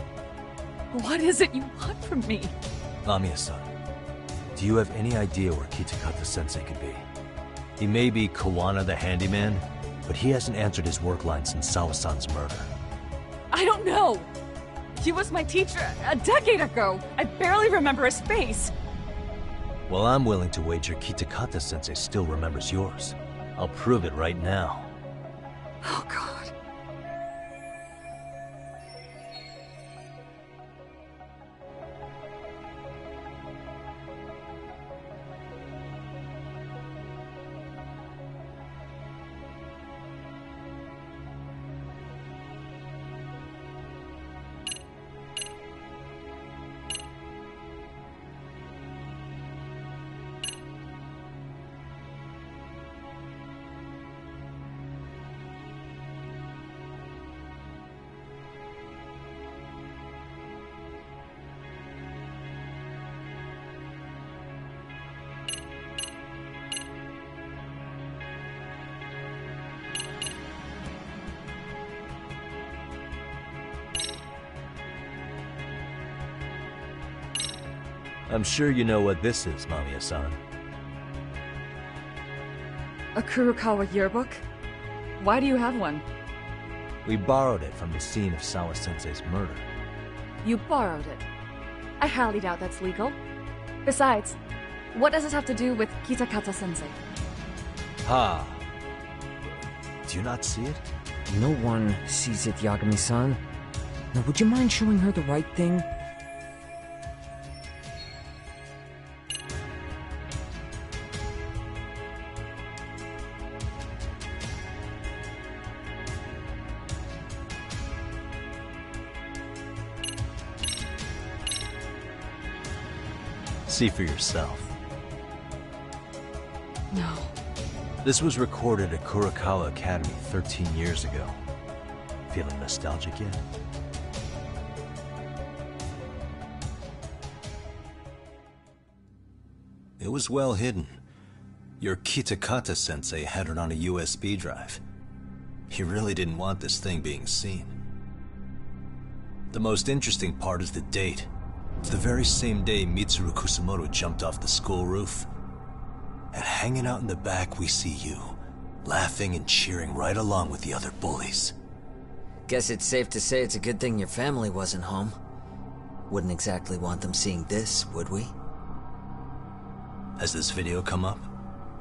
What is it you want from me? Mamiya-san, do you have any idea where Kitakata-sensei could be? He may be Kawana the handyman, but he hasn't answered his work line since Sawa-san's murder. I don't know. He was my teacher a decade ago. I barely remember his face. Well, I'm willing to wager Kitakata-sensei still remembers yours. I'll prove it right now. Oh, God. I'm sure you know what this is, Mamiya-san. A Kurokawa yearbook? Why do you have one? We borrowed it from the scene of Sawa-sensei's murder. You borrowed it. I highly doubt that's legal. Besides, what does this have to do with Kitakata-sensei? Ha! Do you not see it? No one sees it, Yagami-san. Now, would you mind showing her the right thing? See for yourself. No. This was recorded at Kurokawa Academy 13 years ago. Feeling nostalgic yet? It was well hidden. Your Kitakata-sensei had it on a USB drive. He really didn't want this thing being seen. The most interesting part is the date. It's the very same day Mitsuru Kusamoto jumped off the school roof. And hanging out in the back, we see you, laughing and cheering right along with the other bullies. Guess it's safe to say it's a good thing your family wasn't home. Wouldn't exactly want them seeing this, would we? Has this video come up?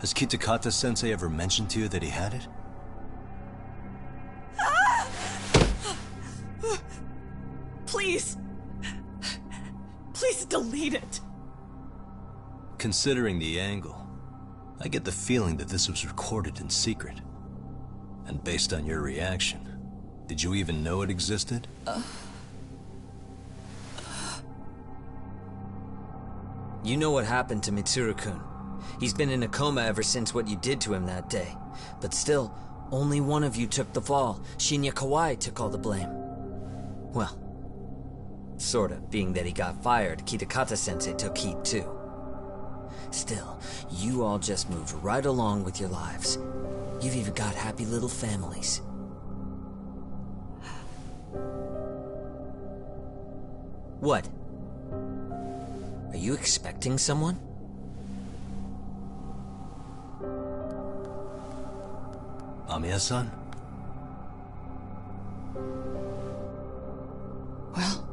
Has Kitakata-sensei ever mentioned to you that he had it? Please. Please delete it. Considering the angle, I get the feeling that this was recorded in secret. And based on your reaction, did you even know it existed? You know what happened to Mitsuru-kun. He's been in a coma ever since what you did to him that day. But still, only one of you took the fall. Shinya Kawai took all the blame. Well, sorta, being that he got fired, Kitakata-sensei took heat too. Still, you all just moved right along with your lives. You've even got happy little families. What? Are you expecting someone? Amiya-san? Well,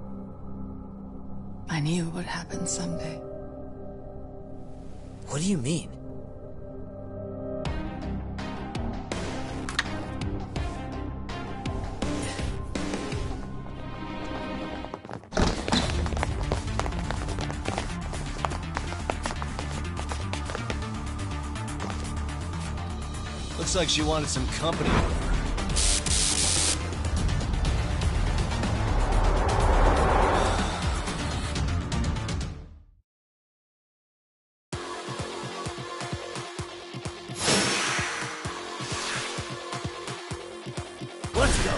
I knew it would happen someday. What do you mean? Looks like she wanted some company with her. Let's go.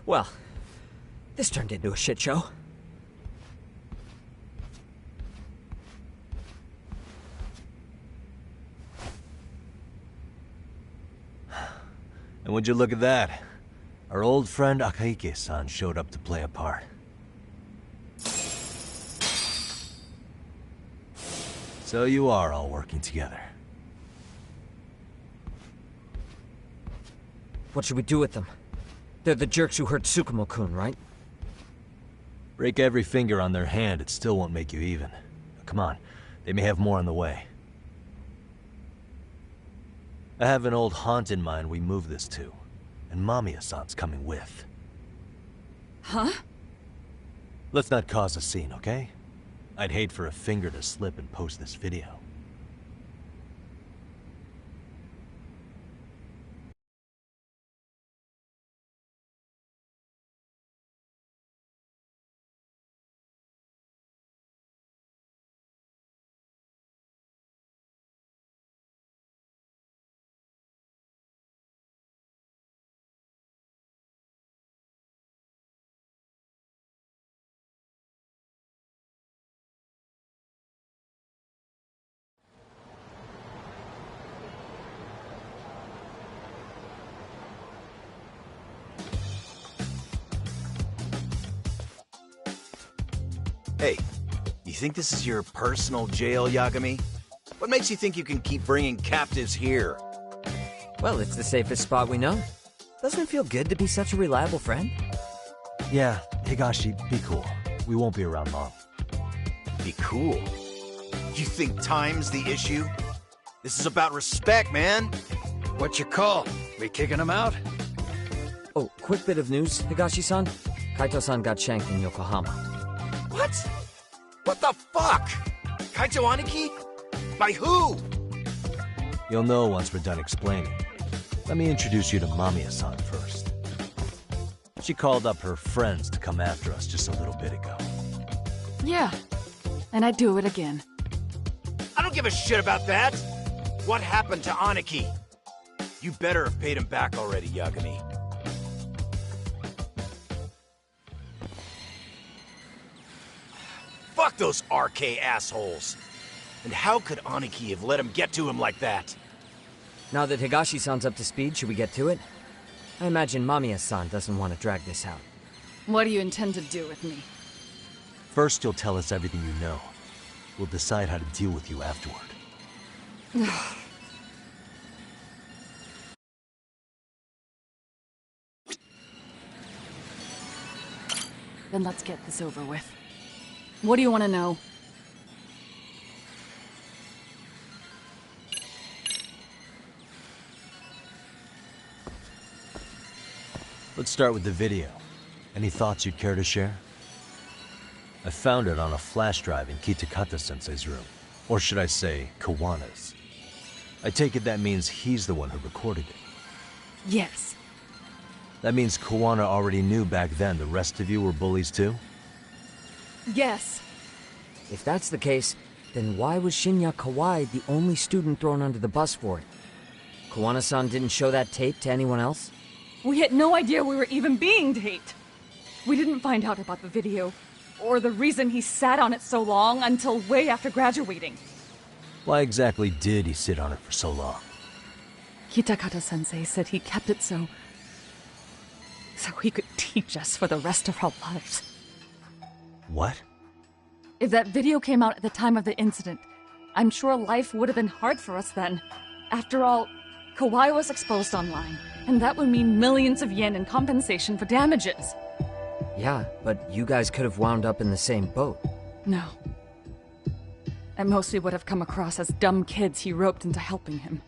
Well, this turned into a shit show. And would you look at that? Our old friend Akahike-san showed up to play a part. So you are all working together. What should we do with them? They're the jerks who hurt Tsukumo-kun, right? Break every finger on their hand, it still won't make you even. Come on, they may have more on the way. I have an old haunt in mind we move this to, and Mamiya-san's coming with. Huh? Let's not cause a scene, okay? I'd hate for a finger to slip and post this video. Hey, you think this is your personal jail, Yagami? What makes you think you can keep bringing captives here? Well, it's the safest spot we know. Doesn't it feel good to be such a reliable friend? Yeah, Higashi, be cool. We won't be around long. Be cool? You think time's the issue? This is about respect, man. What you call? We kicking him out? Oh, quick bit of news, Higashi-san. Kaito-san got shanked in Yokohama. What? What the fuck? Kaito Aniki? By who? You'll know once we're done explaining. Let me introduce you to Mamiya-san first. She called up her friends to come after us just a little bit ago. Yeah, and I'd do it again. I don't don't give a shit about that! What happened to Aniki? You better have paid him back already, Yagami. Fuck those RK assholes! And how could Aniki have let him get to him like that? Now that Higashi-san's up to speed, should we get to it? I imagine Mamiya-san doesn't want to drag this out. What do you intend to do with me? First, you'll tell us everything you know. We'll decide how to deal with you afterward. Then let's get this over with. What do you want to know? Let's start with the video. Any thoughts you'd care to share? I found it on a flash drive in Kitakata-sensei's room. Or should I say, Kawana's. I take it that means he's the one who recorded it. Yes. That means Kawana already knew back then the rest of you were bullies too? Yes. If that's the case, then why was Shinya Kawai the only student thrown under the bus for it? Kawana-san didn't show that tape to anyone else? We had no idea we were even being taped. We didn't find out about the video, or the reason he sat on it so long until way after graduating. Why exactly did he sit on it for so long? Kitakata-sensei said he kept it so he could teach us for the rest of our lives. What? If that video came out at the time of the incident, I'm sure life would have been hard for us then. After all, Kawai was exposed online, and that would mean millions of yen in compensation for damages. Yeah, but you guys could have wound up in the same boat. No. At most we would have come across as dumb kids he roped into helping him.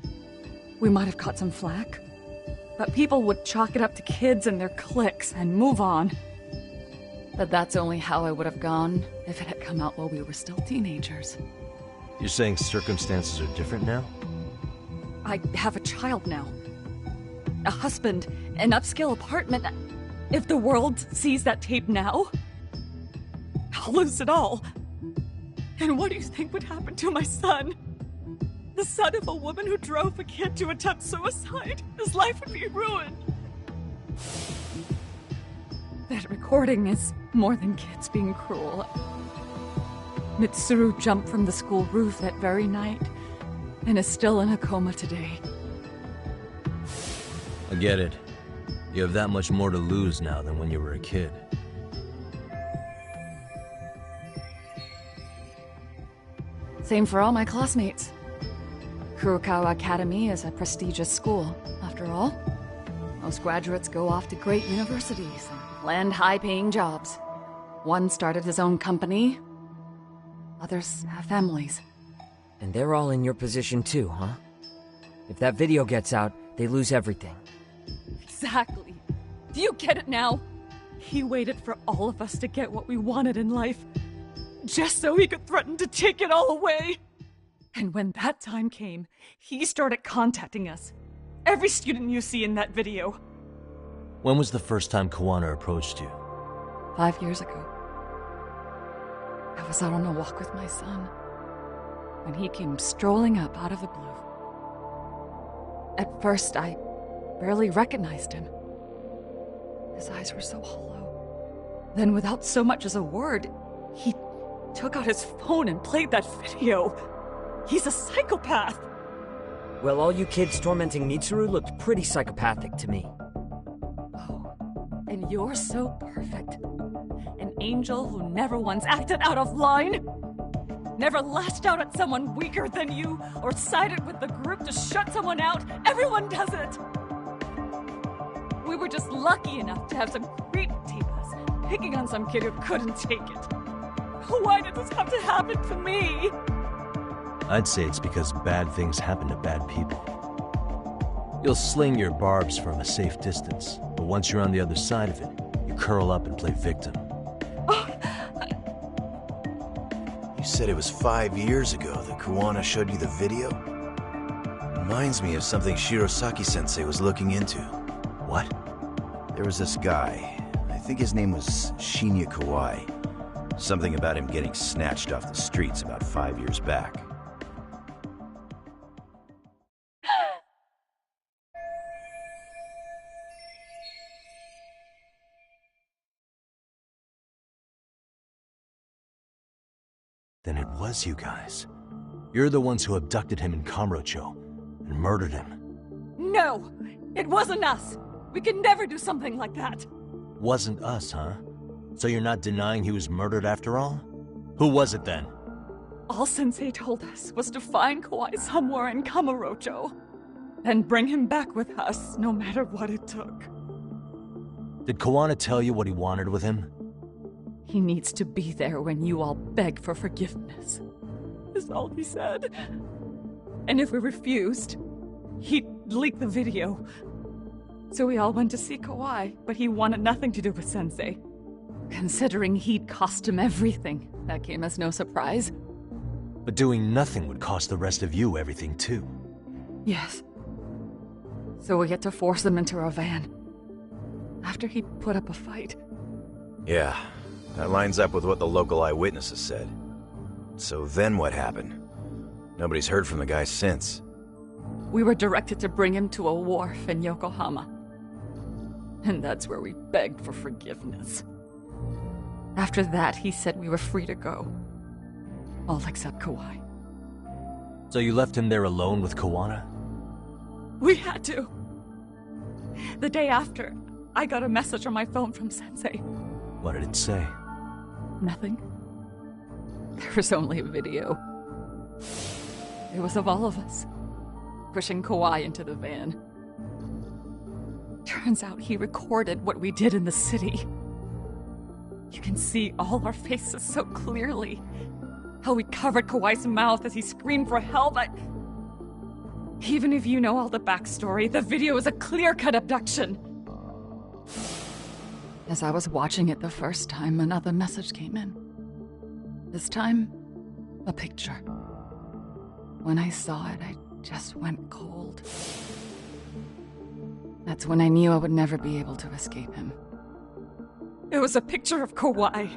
We might have caught some flack, but people would chalk it up to kids and their cliques and move on. But that's only how I would have gone if it had come out while we were still teenagers. You're saying circumstances are different now? I have a child now. A husband, an upscale apartment. If the world sees that tape now, I'll lose it all. And what do you think would happen to my son? The son of a woman who drove a kid to attempt suicide? His life would be ruined. That recording is more than kids being cruel. Mitsuru jumped from the school roof that very night and is still in a coma today. I get it. You have that much more to lose now than when you were a kid. Same for all my classmates. Kurokawa Academy is a prestigious school, after all. Most graduates go off to great universities and land high-paying jobs. One started his own company. Others have families. And they're all in your position too, huh? If that video gets out, they lose everything. Exactly. Do you get it now? He waited for all of us to get what we wanted in life, just so he could threaten to take it all away. And when that time came, he started contacting us. Every student you see in that video. When was the first time Kawana approached you? 5 years ago. I was out on a walk with my son, when he came strolling up out of the blue. At first, I barely recognized him. His eyes were so hollow. Then, without so much as a word, he took out his phone and played that video. He's a psychopath! Well, all you kids tormenting Mitsuru looked pretty psychopathic to me. Oh, and you're so perfect. An angel who never once acted out of line. Never lashed out at someone weaker than you, or sided with the group to shut someone out. Everyone does it! We were just lucky enough to have some creep tape us, picking on some kid who couldn't take it. Why did this have to happen to me? I'd say it's because bad things happen to bad people. You'll sling your barbs from a safe distance, but once you're on the other side of it, you curl up and play victim. You said it was 5 years ago that Kawana showed you the video? Reminds me of something Shirosaki-sensei was looking into. What? There was this guy. I think his name was Shinya Kawai. Something about him getting snatched off the streets about 5 years back. Then it was you guys. You're the ones who abducted him in Kamurocho and murdered him. No! It wasn't us! We could never do something like that! Wasn't us, huh? So you're not denying he was murdered after all? Who was it then? All Sensei told us was to find Kawai somewhere in Kamurocho, and bring him back with us, no matter what it took. Did Kawana tell you what he wanted with him? He needs to be there when you all beg for forgiveness, is all he said. And if we refused, he'd leak the video. So we all went to see Kawai, but he wanted nothing to do with Sensei. Considering he'd cost him everything, that came as no surprise. But doing nothing would cost the rest of you everything too. Yes. So we had to force him into our van. After he'd put up a fight. Yeah, that lines up with what the local eyewitnesses said. So then what happened? Nobody's heard from the guy since. We were directed to bring him to a wharf in Yokohama. And that's where we begged for forgiveness. After that, he said we were free to go. All except Kawai. So you left him there alone with Kawana? We had to. The day after, I got a message on my phone from Sensei. What did it say? Nothing. There was only a video. It was of all of us, pushing Kawai into the van. Turns out he recorded what we did in the city. You can see all our faces so clearly. How we covered Kawai's mouth as he screamed for help. Even if you know all the backstory, the video is a clear-cut abduction. As I was watching it the first time, another message came in. This time, a picture. When I saw it, I just went cold. That's when I knew I would never be able to escape him. It was a picture of Kawai.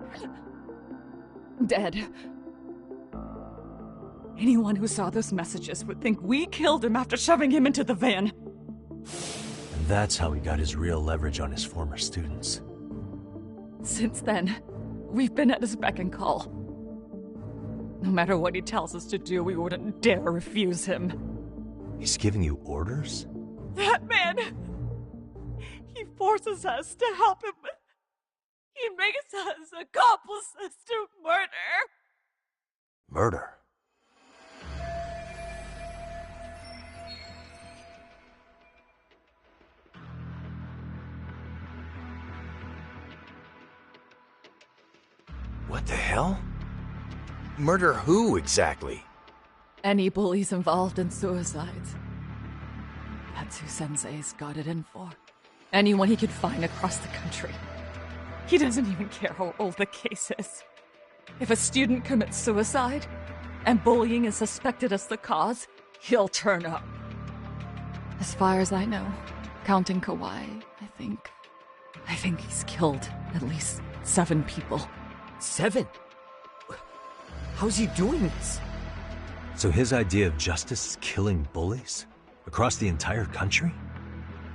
Dead. Anyone who saw those messages would think we killed him after shoving him into the van. And that's how he got his real leverage on his former students. Since then, we've been at his beck and call. No matter what he tells us to do, we wouldn't dare refuse him. He's giving you orders? That man! He forces us to help him. He makes us accomplices to murder. Murder? What the hell? Murder who, exactly? Any bullies involved in suicides. That's who Sensei's got it in for. Anyone he could find across the country. He doesn't even care how old the case is. If a student commits suicide, and bullying is suspected as the cause, he'll turn up. As far as I know, counting Kawai, I think he's killed at least 7 people. 7? How's he doing this? So his idea of justice is killing bullies? Across the entire country?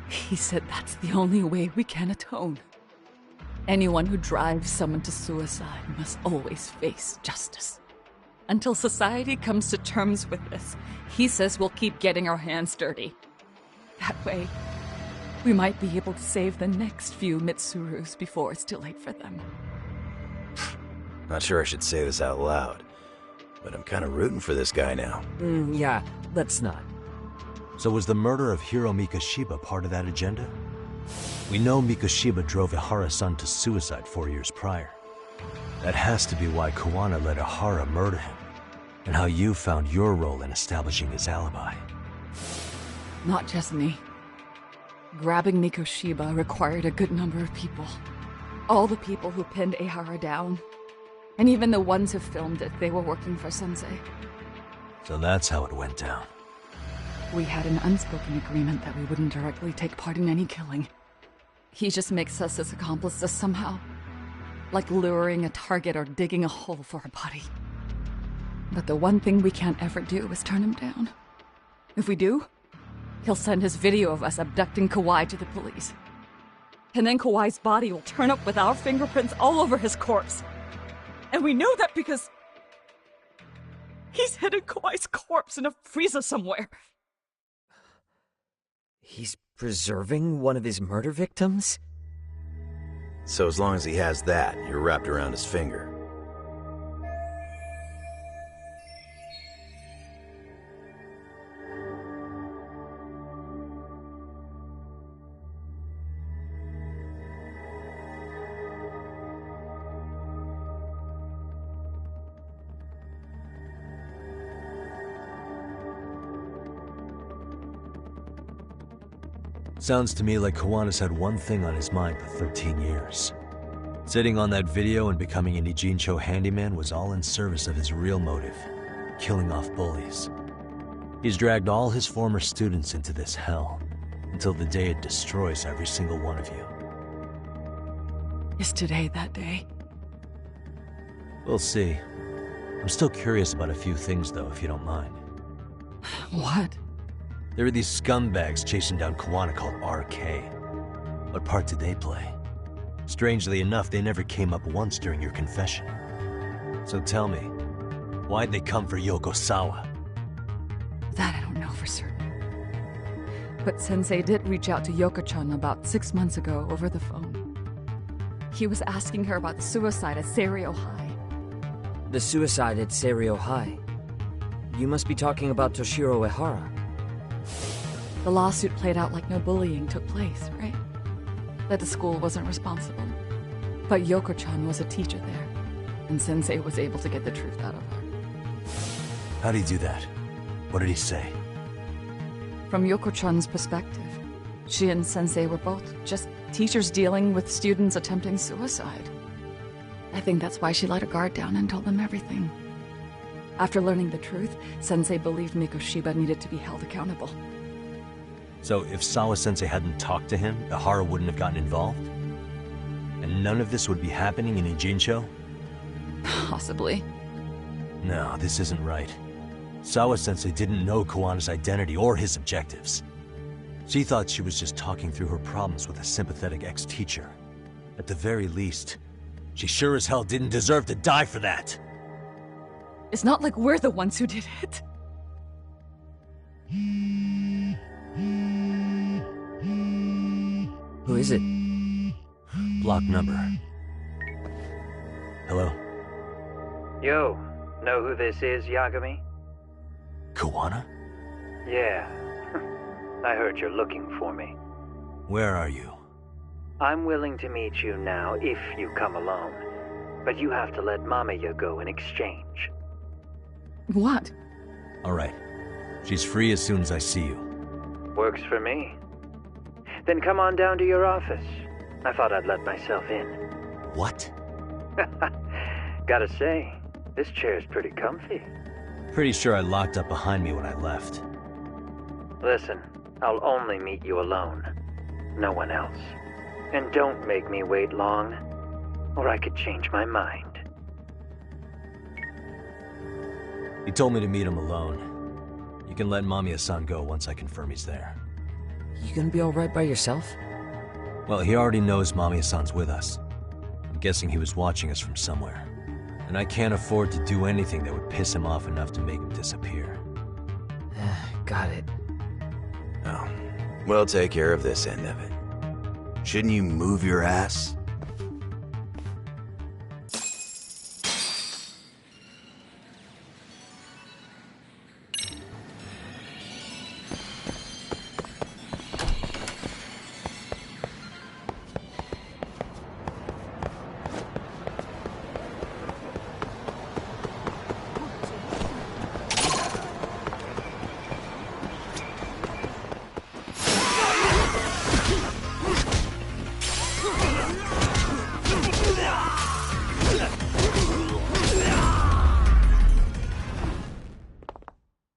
He said that's the only way we can atone. Anyone who drives someone to suicide must always face justice. Until society comes to terms with this, he says we'll keep getting our hands dirty. That way, we might be able to save the next few Mitsurus before it's too late for them. Not sure I should say this out loud, but I'm kind of rooting for this guy now. Yeah, let's not. So was the murder of Hiro Mikoshiba part of that agenda? We know Mikoshiba drove Ihara-san to suicide 4 years prior. That has to be why Kawana let Ihara murder him, and how you found your role in establishing his alibi. Not just me. Grabbing Mikoshiba required a good number of people. All the people who pinned Ihara down. And even the ones who filmed it, they were working for Sensei. So that's how it went down. We had an unspoken agreement that we wouldn't directly take part in any killing. He just makes us his accomplices somehow. Like luring a target or digging a hole for a body. But the one thing we can't ever do is turn him down. If we do, he'll send his video of us abducting Kawai to the police. And then Kawai's body will turn up with our fingerprints all over his corpse. And we know that because He's hidden Kawai's corpse in a freezer somewhere. He's preserving one of his murder victims? So as long as he has that, you're wrapped around his finger. Sounds to me like Kiwanis had one thing on his mind for 13 years. Sitting on that video and becoming a Nijincho handyman was all in service of his real motive, killing off bullies. He's dragged all his former students into this hell, until the day it destroys every single one of you. Is today that day? We'll see. I'm still curious about a few things though, if you don't mind. What? There are these scumbags chasing down Kiwana called RK. What part did they play? Strangely enough, they never came up once during your confession. So tell me, why'd they come for Yokosawa? That I don't know for certain. But Sensei did reach out to Yoko-chan about 6 months ago over the phone. He was asking her about the suicide at Seiryo High. The suicide at Seiryo High? You must be talking about Toshiro Ehara. The lawsuit played out like no bullying took place, right? That the school wasn't responsible. But Yoko-chan was a teacher there, and Sensei was able to get the truth out of her. How'd he do that? What did he say? From Yoko-chan's perspective, she and Sensei were both just teachers dealing with students attempting suicide. I think that's why she let her guard down and told them everything. After learning the truth, Sensei believed Mikoshiba needed to be held accountable. So if Sawa-sensei hadn't talked to him, Ehara wouldn't have gotten involved? And none of this would be happening in Ijincho? Possibly. No, this isn't right. Sawa-sensei didn't know Kiwana's identity or his objectives. She thought she was just talking through her problems with a sympathetic ex-teacher. At the very least, she sure as hell didn't deserve to die for that! It's not like we're the ones who did it. Who is it? Block number. Hello? Yo, know who this is, Yagami? Kiwana? Yeah. I heard you're looking for me. Where are you? I'm willing to meet you now if you come alone. But you have to let Mamiya go in exchange. What? Alright. She's free as soon as I see you. Works for me. Then come on down to your office. I thought I'd let myself in. What? Gotta say, this chair's pretty comfy. Pretty sure I locked up behind me when I left. Listen, I'll only meet you alone. No one else. And don't make me wait long, or I could change my mind. He told me to meet him alone. You can let Mamiya-san go once I confirm he's there. You gonna be alright by yourself? Well, he already knows Mamiya-san's with us. I'm guessing he was watching us from somewhere. And I can't afford to do anything that would piss him off enough to make him disappear. Got it. Oh, we'll take care of this end of it. Shouldn't you move your ass?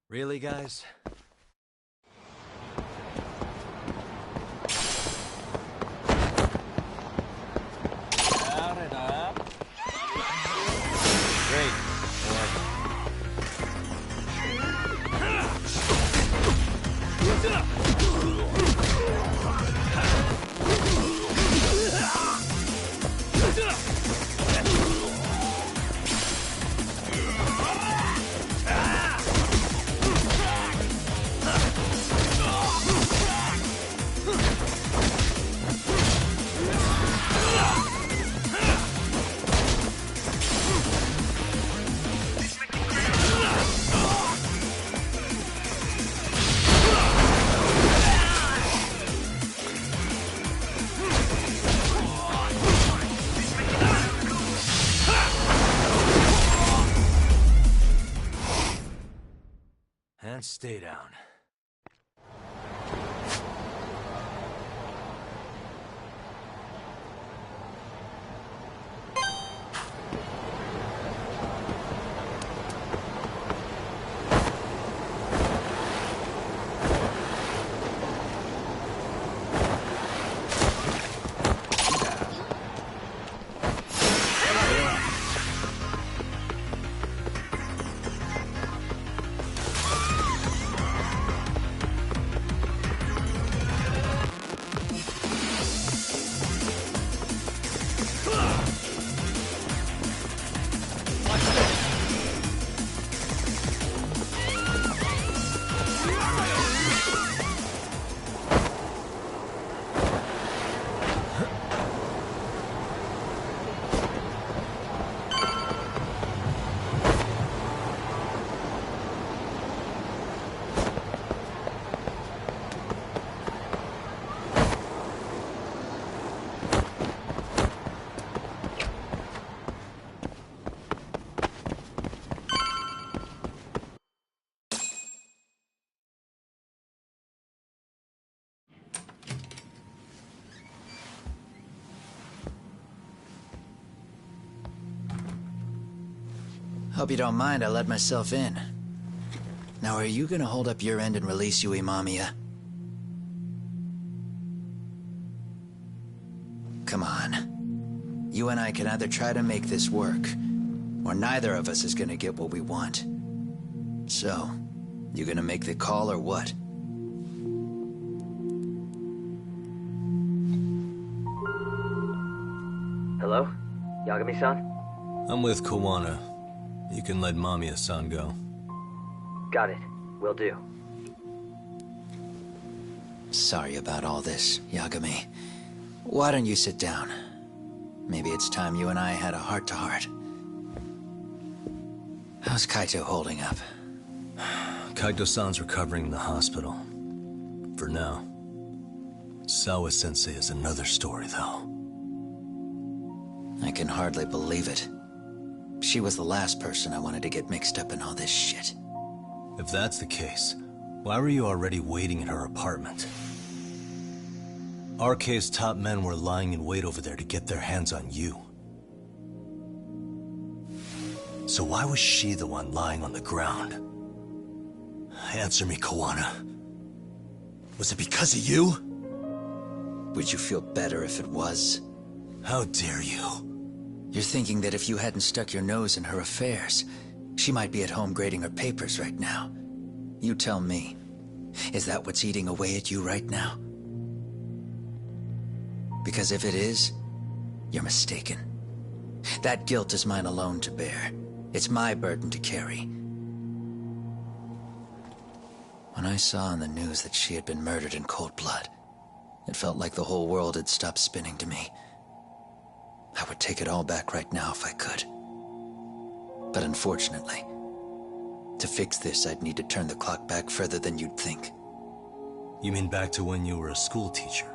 Really, guys? Great. And stay down. Hope you don't mind I let myself in. Now, are you gonna hold up your end and release Yui Mamiya? Come on. You and I can either try to make this work, or neither of us is gonna get what we want. So, you gonna make the call or what? Hello? Yagami-san? I'm with Kawana. You can let Mamiya-san go. Got it. Will do. Sorry about all this, Yagami. Why don't you sit down? Maybe it's time you and I had a heart-to-heart. How's Kaito holding up? Kaito-san's recovering in the hospital. For now. Sawa-sensei is another story, though. I can hardly believe it. She was the last person I wanted to get mixed up in all this shit. If that's the case, why were you already waiting in her apartment? RK's top men were lying in wait over there to get their hands on you. So why was she the one lying on the ground? Answer me, Kawana. Was it because of you? Would you feel better if it was? How dare you? You're thinking that if you hadn't stuck your nose in her affairs, she might be at home grading her papers right now. You tell me, is that what's eating away at you right now? Because if it is, you're mistaken. That guilt is mine alone to bear. It's my burden to carry. When I saw on the news that she had been murdered in cold blood, it felt like the whole world had stopped spinning to me. I would take it all back right now if I could. But unfortunately, to fix this, I'd need to turn the clock back further than you'd think. You mean back to when you were a school teacher?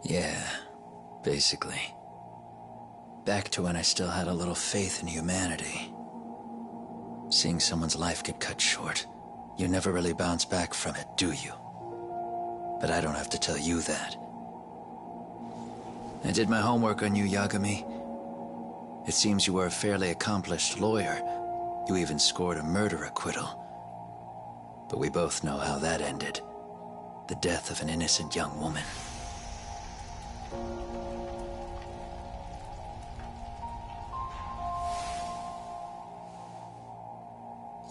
Yeah, basically. Back to when I still had a little faith in humanity. Seeing someone's life get cut short, you never really bounce back from it, do you? But I don't have to tell you that. I did my homework on you, Yagami. It seems you were a fairly accomplished lawyer. You even scored a murder acquittal. But we both know how that ended. The death of an innocent young woman.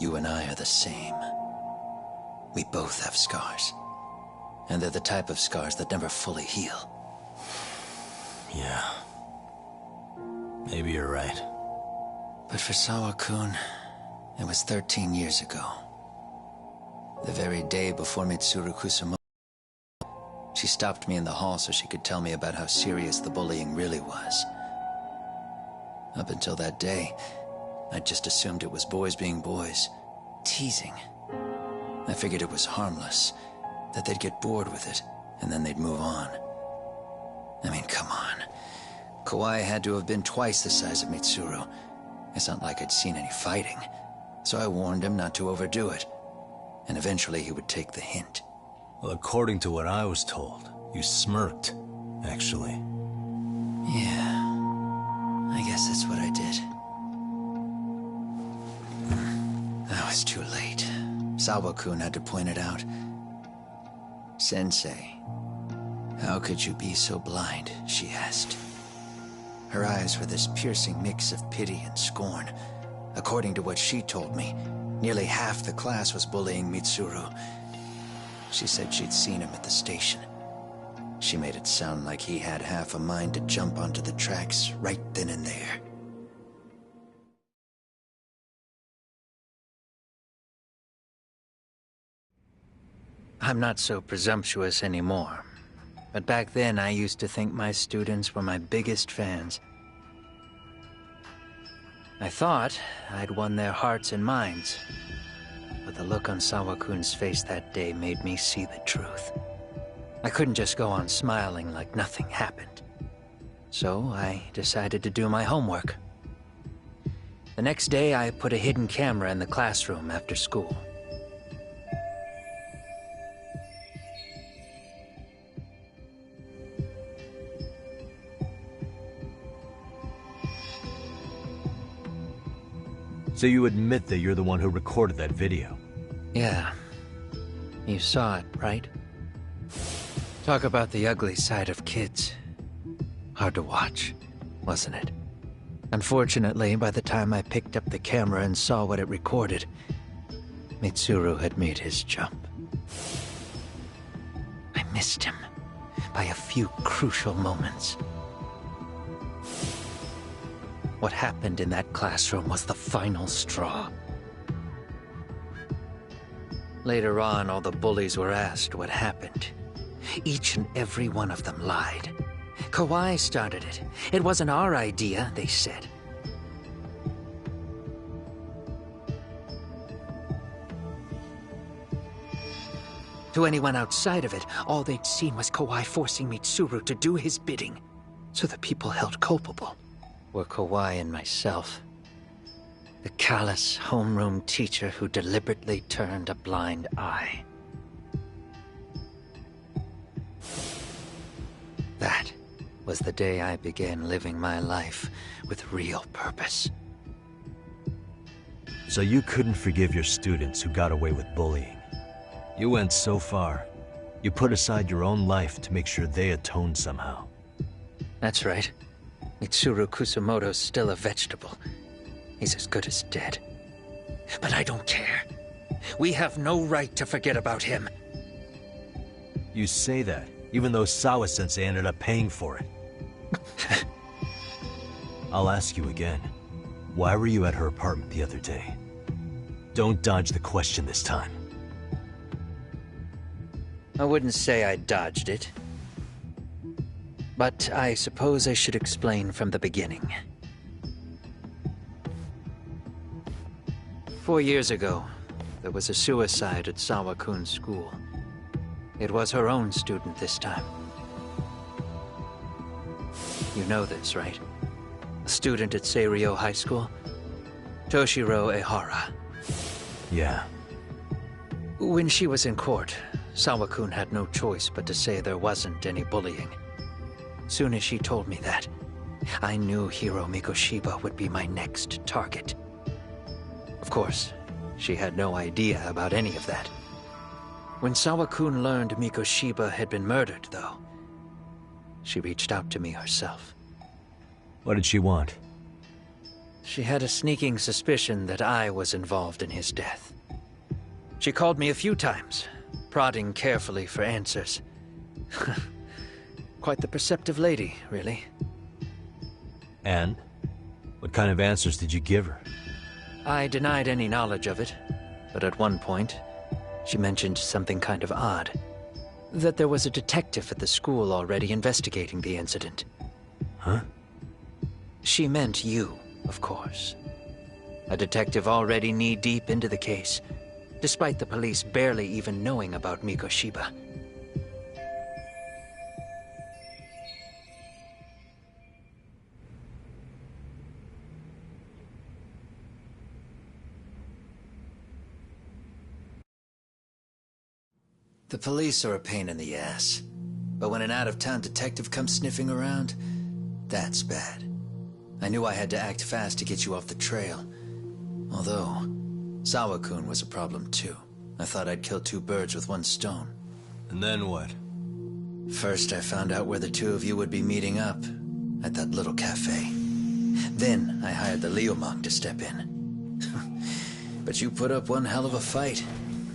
You and I are the same. We both have scars. And they're the type of scars that never fully heal. Yeah. Maybe you're right. But for Sawa-kun, it was 13 years ago. The very day before Mitsuru Kusumoto, she stopped me in the hall so she could tell me about how serious the bullying really was. Up until that day, I just assumed it was boys being boys, teasing. I figured it was harmless, that they'd get bored with it, and then they'd move on. I mean, come on. Kawai had to have been twice the size of Mitsuru. It's not like I'd seen any fighting, so I warned him not to overdo it. and eventually he would take the hint. Well, according to what I was told, you smirked, actually. Yeah, I guess that's what I did. I was too late. Sawa-kun had to point it out. Sensei, how could you be so blind? She asked. Her eyes were this piercing mix of pity and scorn. According to what she told me, nearly half the class was bullying Mitsuru. She said she'd seen him at the station. She made it sound like he had half a mind to jump onto the tracks right then and there. I'm not so presumptuous anymore. But back then, I used to think my students were my biggest fans. I thought I'd won their hearts and minds. But the look on Sawa-kun's face that day made me see the truth. I couldn't just go on smiling like nothing happened. So I decided to do my homework. The next day, I put a hidden camera in the classroom after school. So you admit that you're the one who recorded that video? Yeah. You saw it, right? Talk about the ugly side of kids. Hard to watch, wasn't it? Unfortunately, by the time I picked up the camera and saw what it recorded, Mitsuru had made his jump. I missed him by a few crucial moments. What happened in that classroom was the final straw. Later on, all the bullies were asked what happened. Each and every one of them lied. Kawai started it. It wasn't our idea, they said. To anyone outside of it, all they'd seen was Kawai forcing Mitsuru to do his bidding, so the people held culpable were Kawai and myself. The callous homeroom teacher who deliberately turned a blind eye. That was the day I began living my life with real purpose. So you couldn't forgive your students who got away with bullying. You went so far, you put aside your own life to make sure they atoned somehow. That's right. Mitsuru Kusumoto's still a vegetable. He's as good as dead. But I don't care. We have no right to forget about him. You say that, even though Sawa-sensei ended up paying for it. I'll ask you again. Why were you at her apartment the other day? Don't dodge the question this time. I wouldn't say I dodged it. But I suppose I should explain from the beginning. 4 years ago, there was a suicide at Sawa-kun's school. It was her own student this time. You know this, right? A student at Seiryo High School? Toshiro Ehara. Yeah. When she was in court, Sawa-kun had no choice but to say there wasn't any bullying. Soon as she told me that, I knew Hiro Mikoshiba would be my next target. Of course, she had no idea about any of that. When Sawa-kun learned Mikoshiba had been murdered, though, she reached out to me herself. What did she want? She had a sneaking suspicion that I was involved in his death. She called me a few times, prodding carefully for answers. Quite the perceptive lady, really. And? What kind of answers did you give her? I denied any knowledge of it, but at one point, she mentioned something kind of odd. That there was a detective at the school already investigating the incident. Huh? She meant you, of course. A detective already knee-deep into the case, despite the police barely even knowing about Mikoshiba. The police are a pain in the ass. But when an out-of-town detective comes sniffing around, that's bad. I knew I had to act fast to get you off the trail. Although, Sawa-kun was a problem too. I thought I'd kill two birds with one stone. And then what? First, I found out where the two of you would be meeting up, at that little cafe. Then, I hired the Liumang to step in. But you put up one hell of a fight.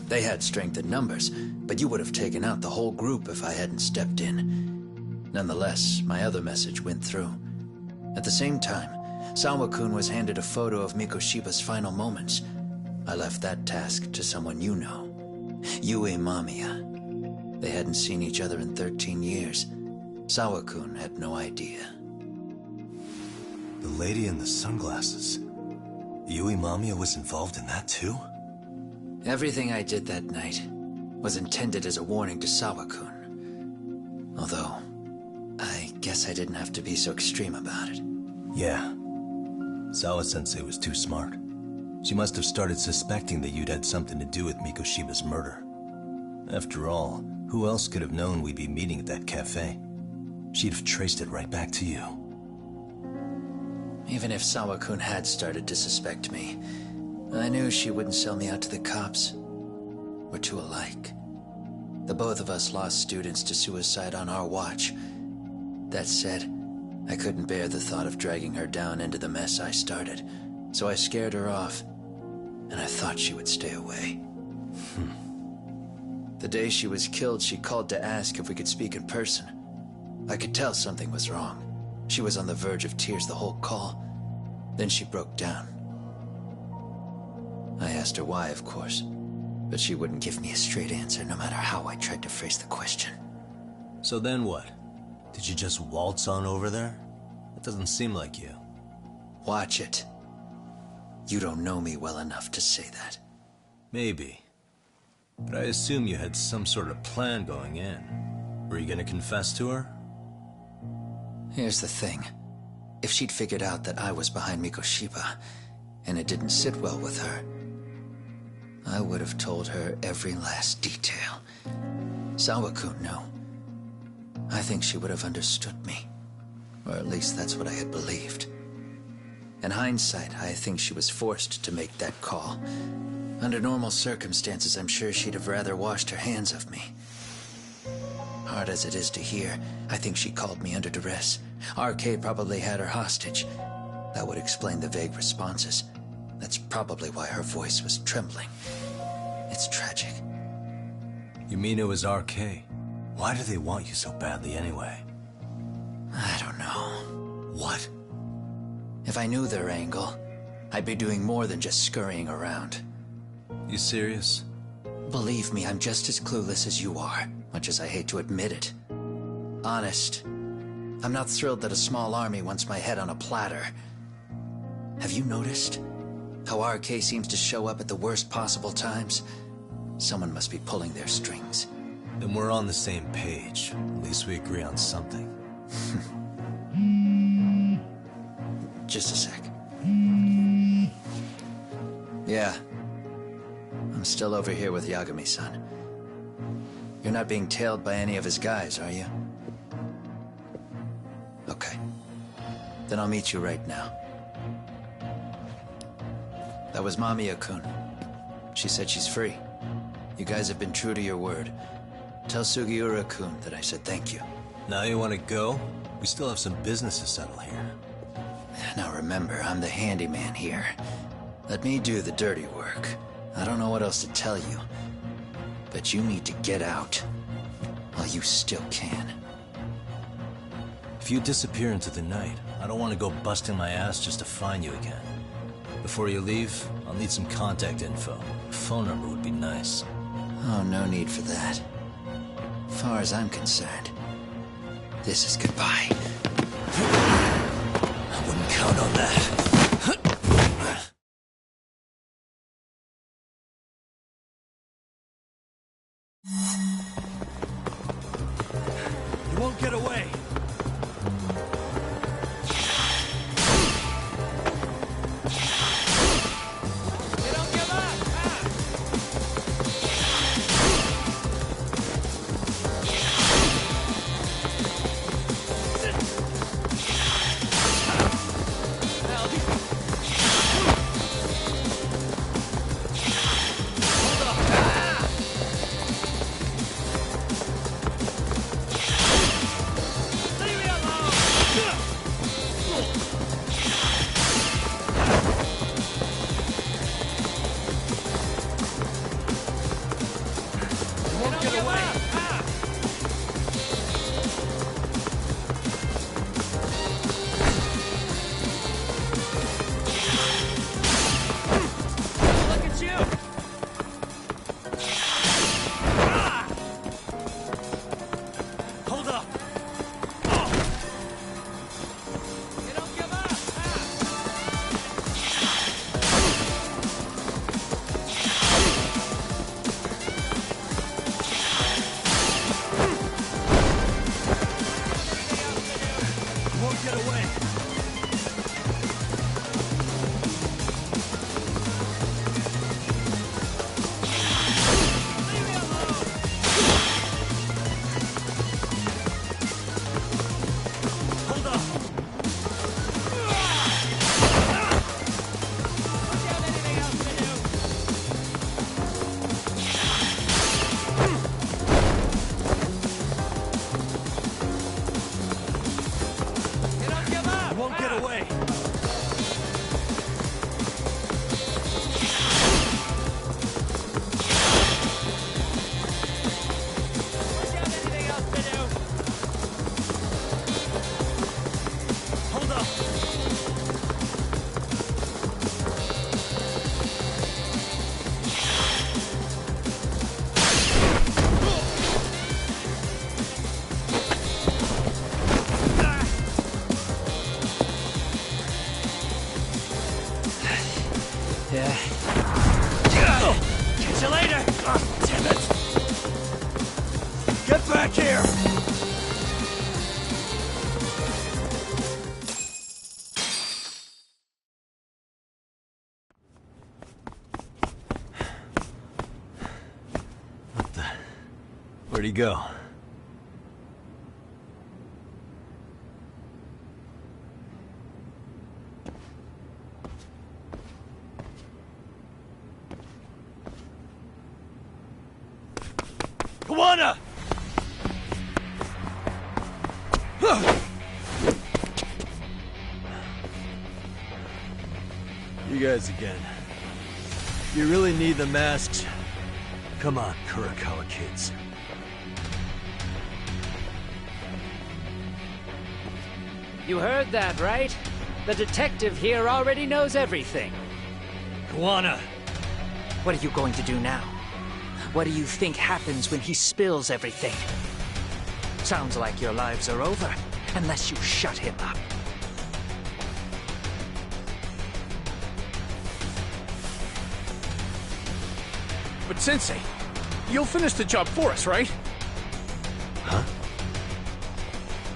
They had strength in numbers, but you would have taken out the whole group if I hadn't stepped in. Nonetheless, my other message went through. At the same time, Sawa-kun was handed a photo of Mikoshiba's final moments. I left that task to someone you know. Yue Mamiya. They hadn't seen each other in 13 years. Sawa-kun had no idea. The lady in the sunglasses. Yui Mamiya was involved in that too? Everything I did that night was intended as a warning to Sawa-kun. Although, I guess I didn't have to be so extreme about it. Yeah. Sawa-sensei was too smart. She must have started suspecting that you'd had something to do with Mikoshiba's murder. After all, who else could have known we'd be meeting at that cafe? She'd have traced it right back to you. Even if Sawa-kun had started to suspect me, I knew she wouldn't sell me out to the cops. We're too alike. The both of us lost students to suicide on our watch. That said, I couldn't bear the thought of dragging her down into the mess I started, so I scared her off, and I thought she would stay away. The day she was killed, she called to ask if we could speak in person. I could tell something was wrong. She was on the verge of tears the whole call. Then she broke down. I asked her why, of course, but she wouldn't give me a straight answer no matter how I tried to phrase the question. So then what? Did you just waltz on over there? That doesn't seem like you. Watch it. You don't know me well enough to say that. Maybe. But I assume you had some sort of plan going in. Were you gonna confess to her? Here's the thing. If she'd figured out that I was behind Mikoshiba, and it didn't sit well with her, I would have told her every last detail. Sawa-kun knew. I think she would have understood me. Or at least that's what I had believed. In hindsight, I think she was forced to make that call. Under normal circumstances, I'm sure she'd have rather washed her hands of me. Hard as it is to hear, I think she called me under duress. Arcade probably had her hostage. That would explain the vague responses. That's probably why her voice was trembling. It's tragic. You mean it was RK? Why do they want you so badly anyway? I don't know. What? If I knew their angle, I'd be doing more than just scurrying around. You serious? Believe me, I'm just as clueless as you are, much as I hate to admit it. Honest, I'm not thrilled that a small army wants my head on a platter. Have you noticed how RK seems to show up at the worst possible times? Someone must be pulling their strings. Then we're on the same page. At least we agree on something. Just a sec. Yeah. I'm still over here with Yagami-san. You're not being tailed by any of his guys, are you? Okay. Then I'll meet you right now. That was Mamiya-kun. She said she's free. You guys have been true to your word. Tell Sugiura-kun that I said thank you. Now you want to go? We still have some business to settle here. Now remember, I'm the handyman here. Let me do the dirty work. I don't know what else to tell you. But you need to get out while you still can. If you disappear into the night, I don't want to go busting my ass just to find you again. Before you leave, I'll need some contact info. A phone number would be nice. Oh, no need for that. As far as I'm concerned, this is goodbye. I wouldn't count on that. You won't get away. Catch you later! Oh, damn it! Get back here! Where'd he go? Kawana! You guys again. You really need the masks? Come on, Kurakawa kids. You heard that, right? The detective here already knows everything. Kawana! What are you going to do now? What do you think happens when he spills everything? Sounds like your lives are over, unless you shut him up. But Sensei, you'll finish the job for us, right? Huh?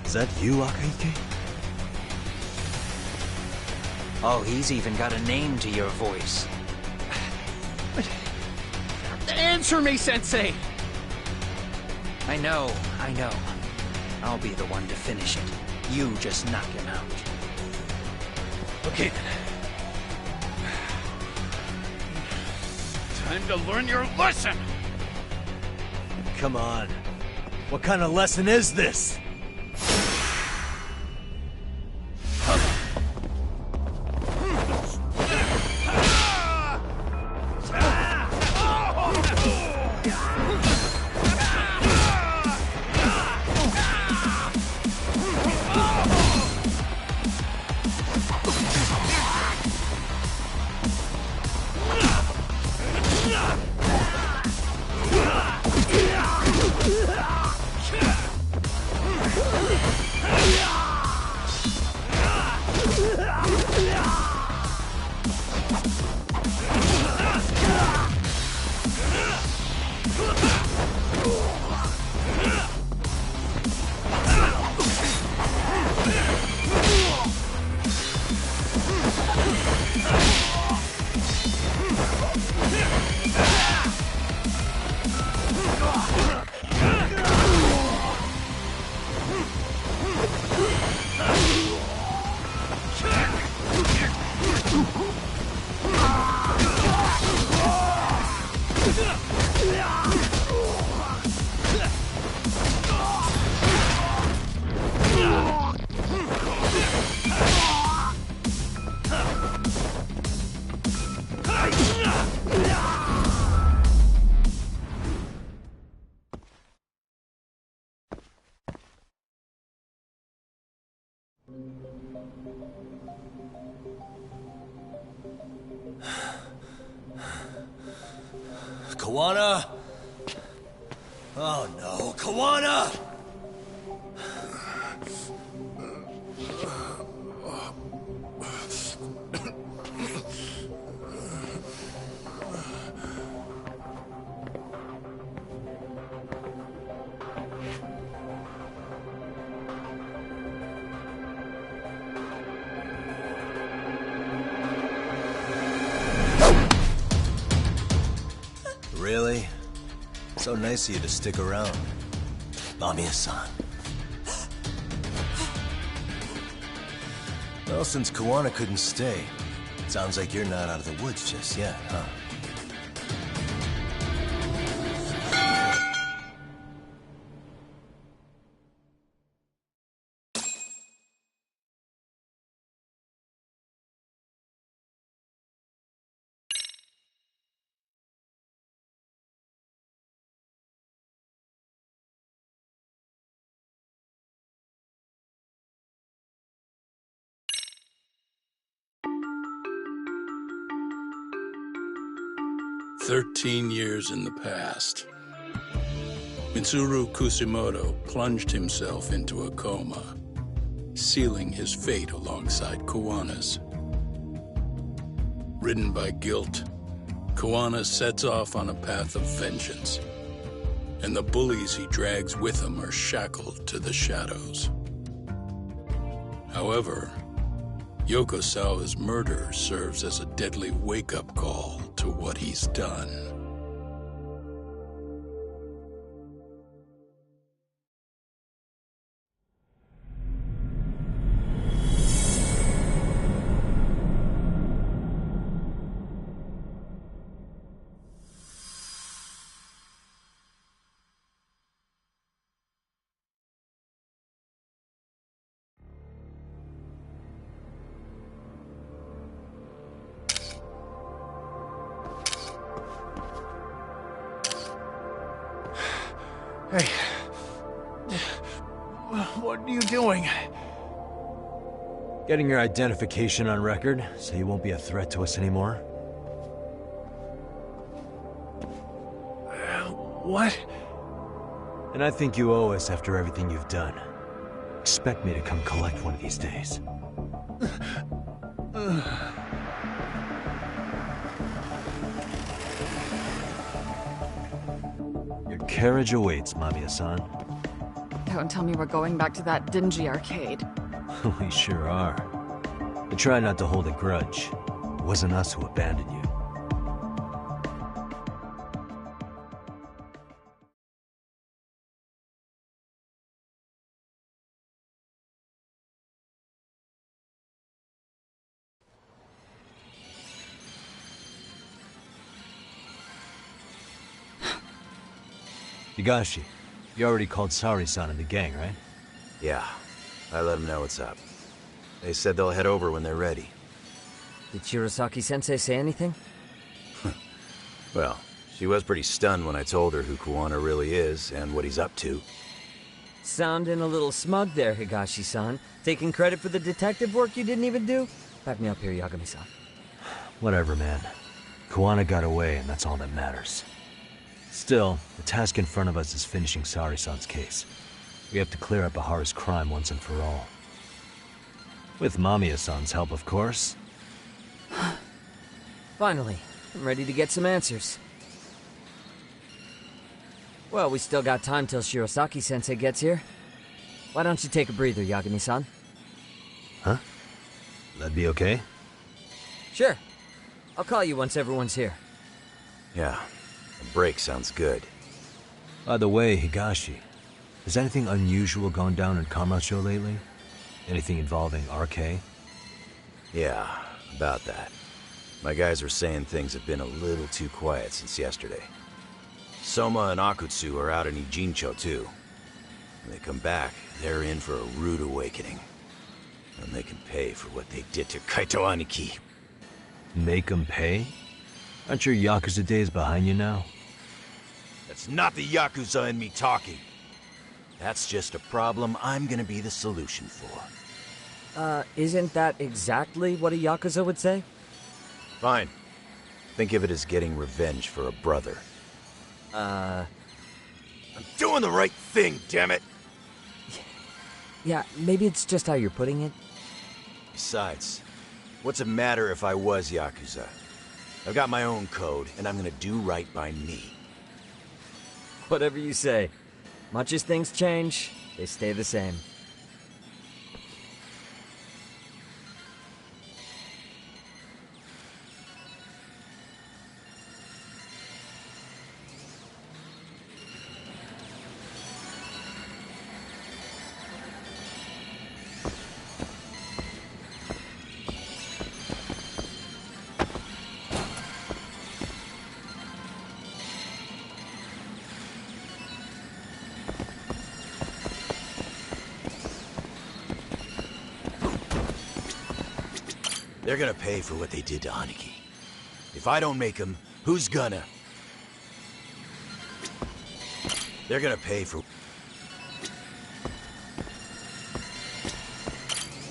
Is that you, Akaike? Oh, he's even got a name to your voice. Answer me, Sensei! I know. I'll be the one to finish it. You just knock him out. Okay then. Time to learn your lesson! Come on. What kind of lesson is this? Kawana? Oh no, Kawana! Really? So nice of you to stick around. Mamiya-san. Well, since Kawana couldn't stay, sounds like you're not out of the woods just yet, huh? "13 years in the past. Mitsuru Kusumoto plunged himself into a coma, sealing his fate alongside Kawana's. Ridden by guilt, Kuwana sets off on a path of vengeance, and the bullies he drags with him are shackled to the shadows. However, Yokosawa's murder serves as a deadly wake-up call to what he's done. Hey. What are you doing? Getting your identification on record, so you won't be a threat to us anymore. What? And I think you owe us after everything you've done. Expect me to come collect one of these days. Your carriage awaits, Mamiya-san. Don't tell me we're going back to that dingy arcade. We sure are. But try not to hold a grudge. It wasn't us who abandoned you. Higashi, you already called Sari-san and the gang, right? Yeah, I let them know what's up. They said they'll head over when they're ready. Did Shirosaki-sensei say anything? Well, she was pretty stunned when I told her who Kuwana really is and what he's up to. Sounding a little smug there, Higashi-san. Taking credit for the detective work you didn't even do? Back me up here, Yagami-san. Whatever, man. Kuwana got away, and that's all that matters. Still, the task in front of us is finishing Sari-san's case. We have to clear up Ahara's crime once and for all. With Mamiya-san's help, of course. Finally, I'm ready to get some answers. Well, we still got time till Shirosaki-sensei gets here. Why don't you take a breather, Yagami-san? Huh? That'd be okay? Sure. I'll call you once everyone's here. Yeah, a break sounds good. By the way, Higashi, has anything unusual gone down in Kamasho lately? Anything involving RK? Yeah, about that. My guys are saying things have been a little too quiet since yesterday. Soma and Akutsu are out in Ijincho too. When they come back, they're in for a rude awakening. And they can pay for what they did to Kaito Aniki. Make them pay? Aren't your Yakuza days behind you now? That's not the Yakuza in me talking. That's just a problem I'm gonna be the solution for. Isn't that exactly what a Yakuza would say? Fine. Think of it as getting revenge for a brother. I'm doing the right thing, damn it! Yeah, maybe it's just how you're putting it. Besides, what's it matter if I was Yakuza? I've got my own code, and I'm gonna do right by me. Whatever you say. Much as things change, they stay the same. They're gonna pay for what they did to Aniki. If I don't make them, who's gonna? They're gonna pay for...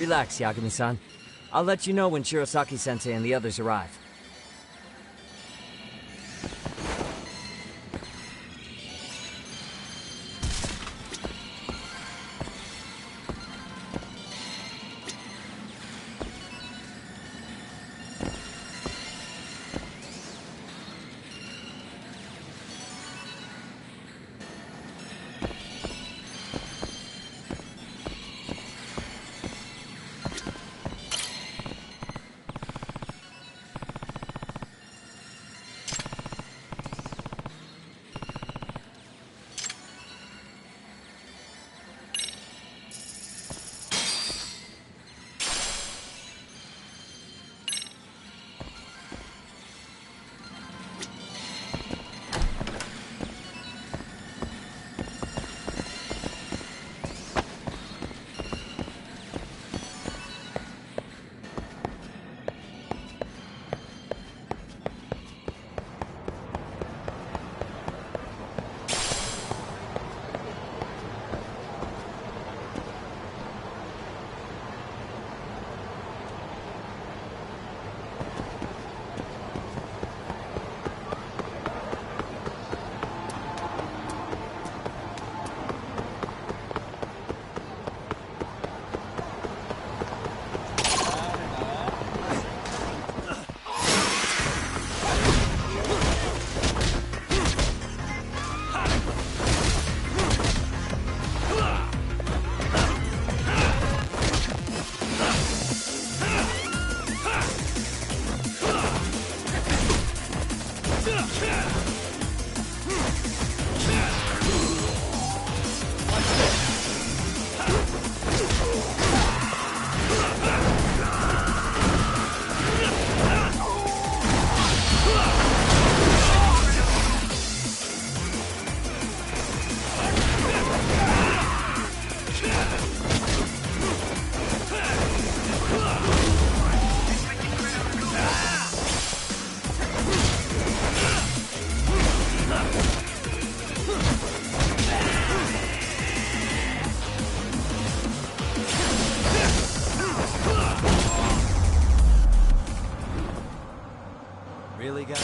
Relax, Yagami-san. I'll let you know when Shirosaki-sensei and the others arrive. Really, guys?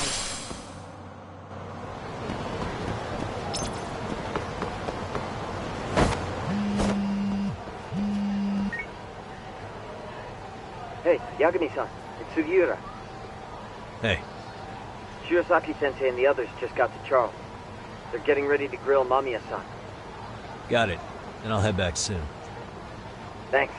Hey, Yagami-san, it's Sugiura. Hey. Shirosaki-sensei and the others just got to Charles. They're getting ready to grill Mamiya-san. Got it. And I'll head back soon. Thanks.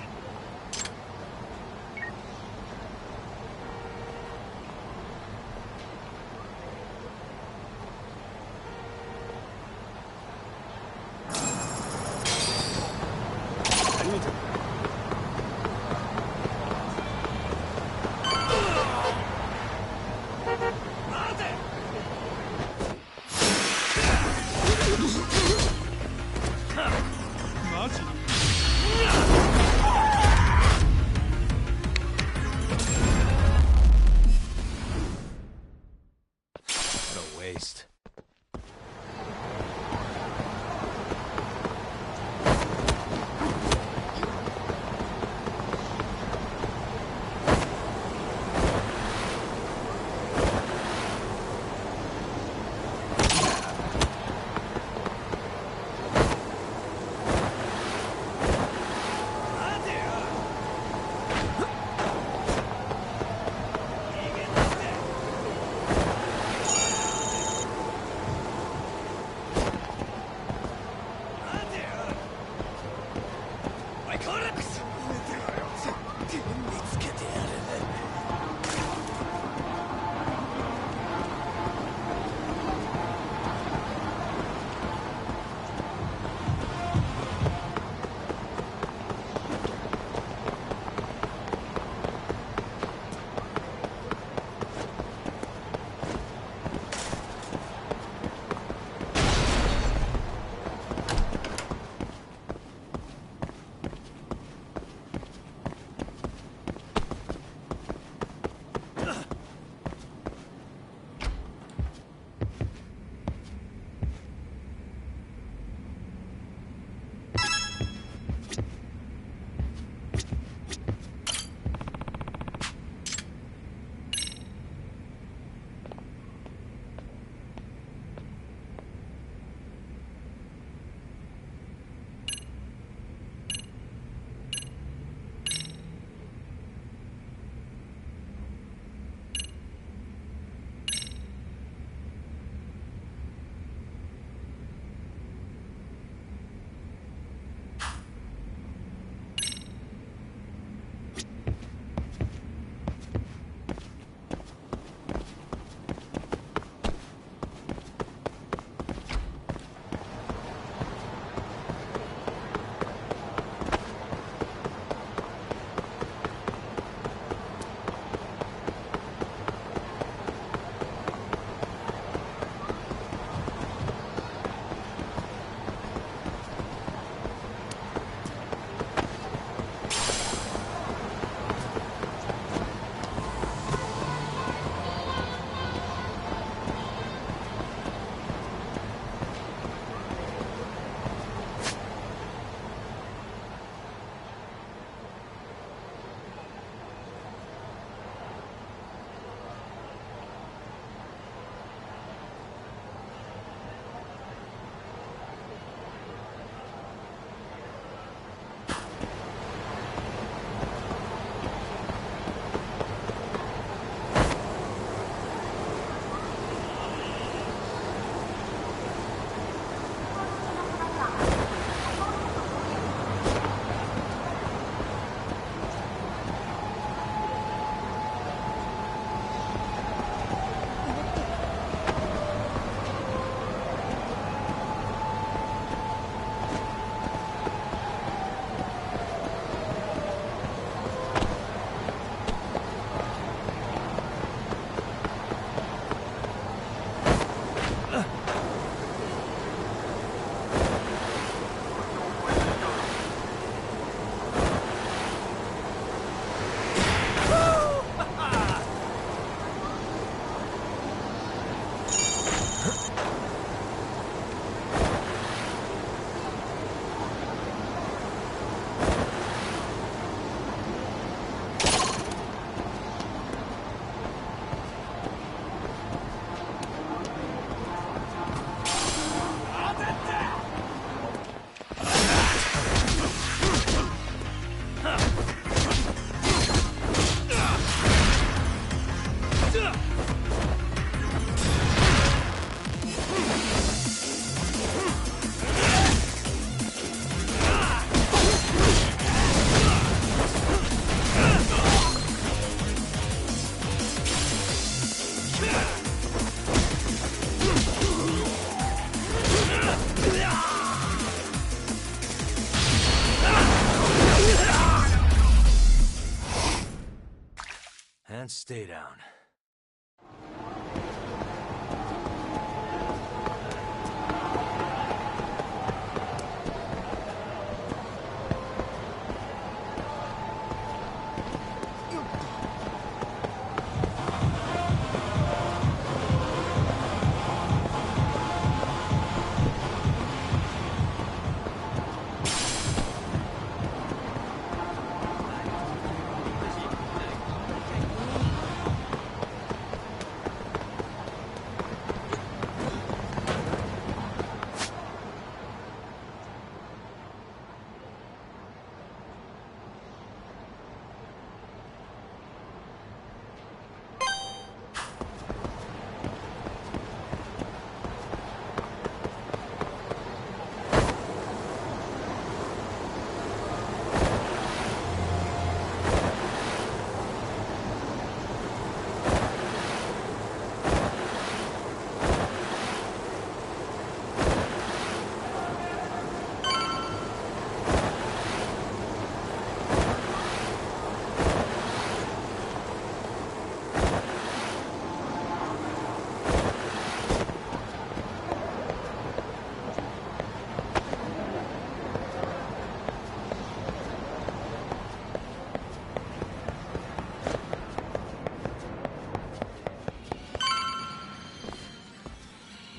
Waste. Stay down.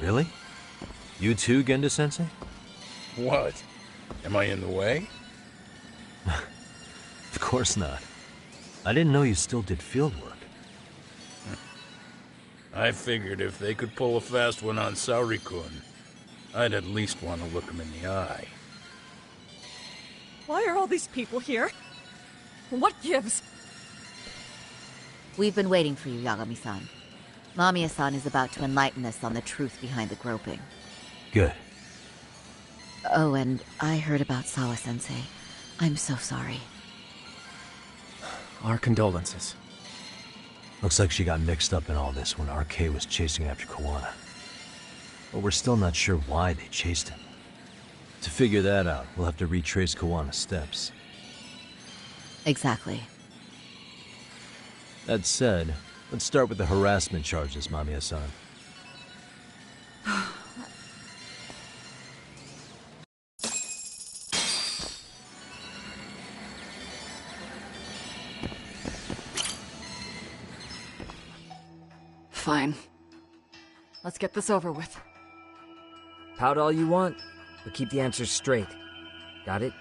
Really? You too, Genda-sensei? What? Am I in the way? Of course not. I didn't know you still did field work. I figured if they could pull a fast one on Saori-kun, I'd at least want to look him in the eye. Why are all these people here? What gives? We've been waiting for you, Yagami-san. Mamiya-san is about to enlighten us on the truth behind the groping. Good. Oh, and I heard about Sawa-sensei. I'm so sorry. Our condolences. Looks like she got mixed up in all this when RK was chasing after Kawana. But we're still not sure why they chased him. To figure that out, we'll have to retrace Kawana's steps. Exactly. That said, let's start with the harassment charges, Mamiya-san. Fine. Let's get this over with. Pout all you want, but keep the answers straight. Got it?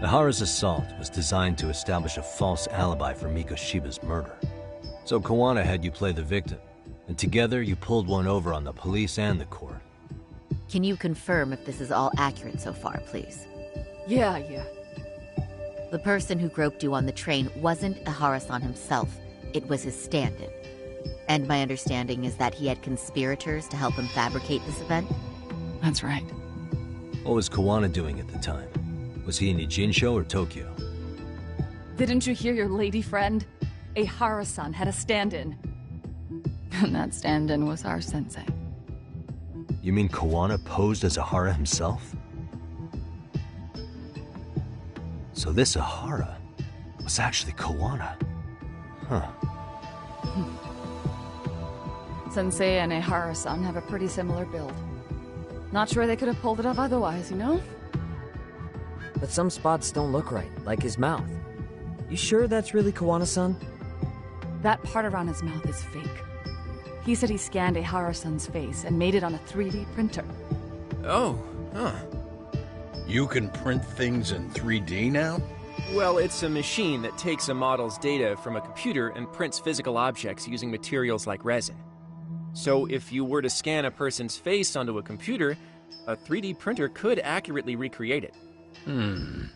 Ihara's assault was designed to establish a false alibi for Mikoshiba's murder. So Kawana had you play the victim, and together you pulled one over on the police and the court. Can you confirm if this is all accurate so far, please? Yeah. The person who groped you on the train wasn't Ihara-san himself. It was his stand-in. And my understanding is that he had conspirators to help him fabricate this event? That's right. What was Kawana doing at the time? Was he in Ijincho or Tokyo? Didn't you hear your lady friend? Ihara-san had a stand-in. And that stand-in was our sensei. You mean Kawana posed as Ihara himself? So this Ihara was actually Kawana. Huh. Sensei and Ihara-san have a pretty similar build. Not sure they could have pulled it off otherwise, you know? But some spots don't look right, like his mouth. You sure that's really Kawana-san? That part around his mouth is fake. He said he scanned Ihara-san's face and made it on a 3D printer. Oh, huh. You can print things in 3D now? Well, it's a machine that takes a model's data from a computer and prints physical objects using materials like resin. So if you were to scan a person's face onto a computer, a 3D printer could accurately recreate it. I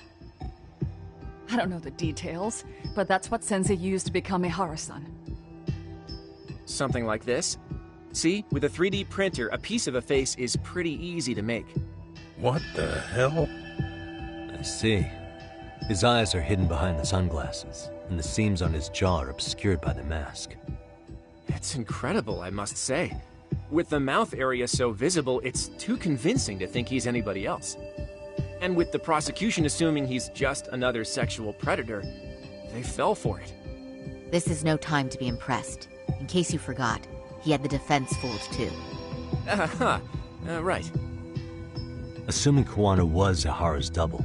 don't know the details, but that's what Sensei used to become Ihara-san. Something like this. See, with a 3D printer, a piece of a face is pretty easy to make. What the hell? I see. His eyes are hidden behind the sunglasses, and the seams on his jaw are obscured by the mask. It's incredible, I must say. With the mouth area so visible, it's too convincing to think he's anybody else. And with the prosecution assuming he's just another sexual predator, they fell for it. This is no time to be impressed. In case you forgot, he had the defense fooled too. Right. Assuming Kuwana was Ihara's double,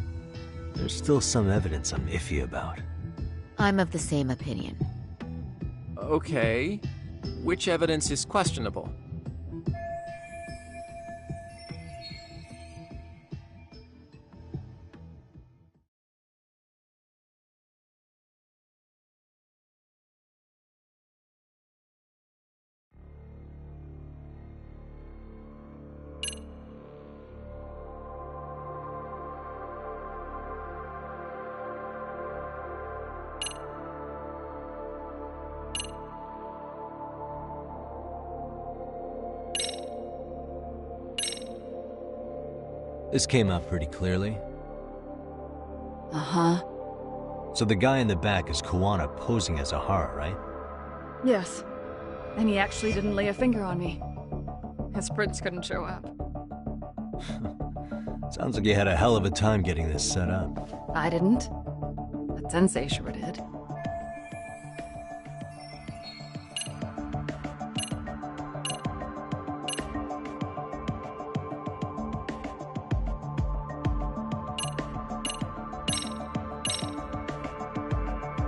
there's still some evidence I'm iffy about. I'm of the same opinion. Okay. Which evidence is questionable? This came out pretty clearly. Uh-huh. So the guy in the back is Kuwana posing as Ihara, right? Yes. And he actually didn't lay a finger on me. His prince couldn't show up. Sounds like you had a hell of a time getting this set up. I didn't. But Sensei sure did.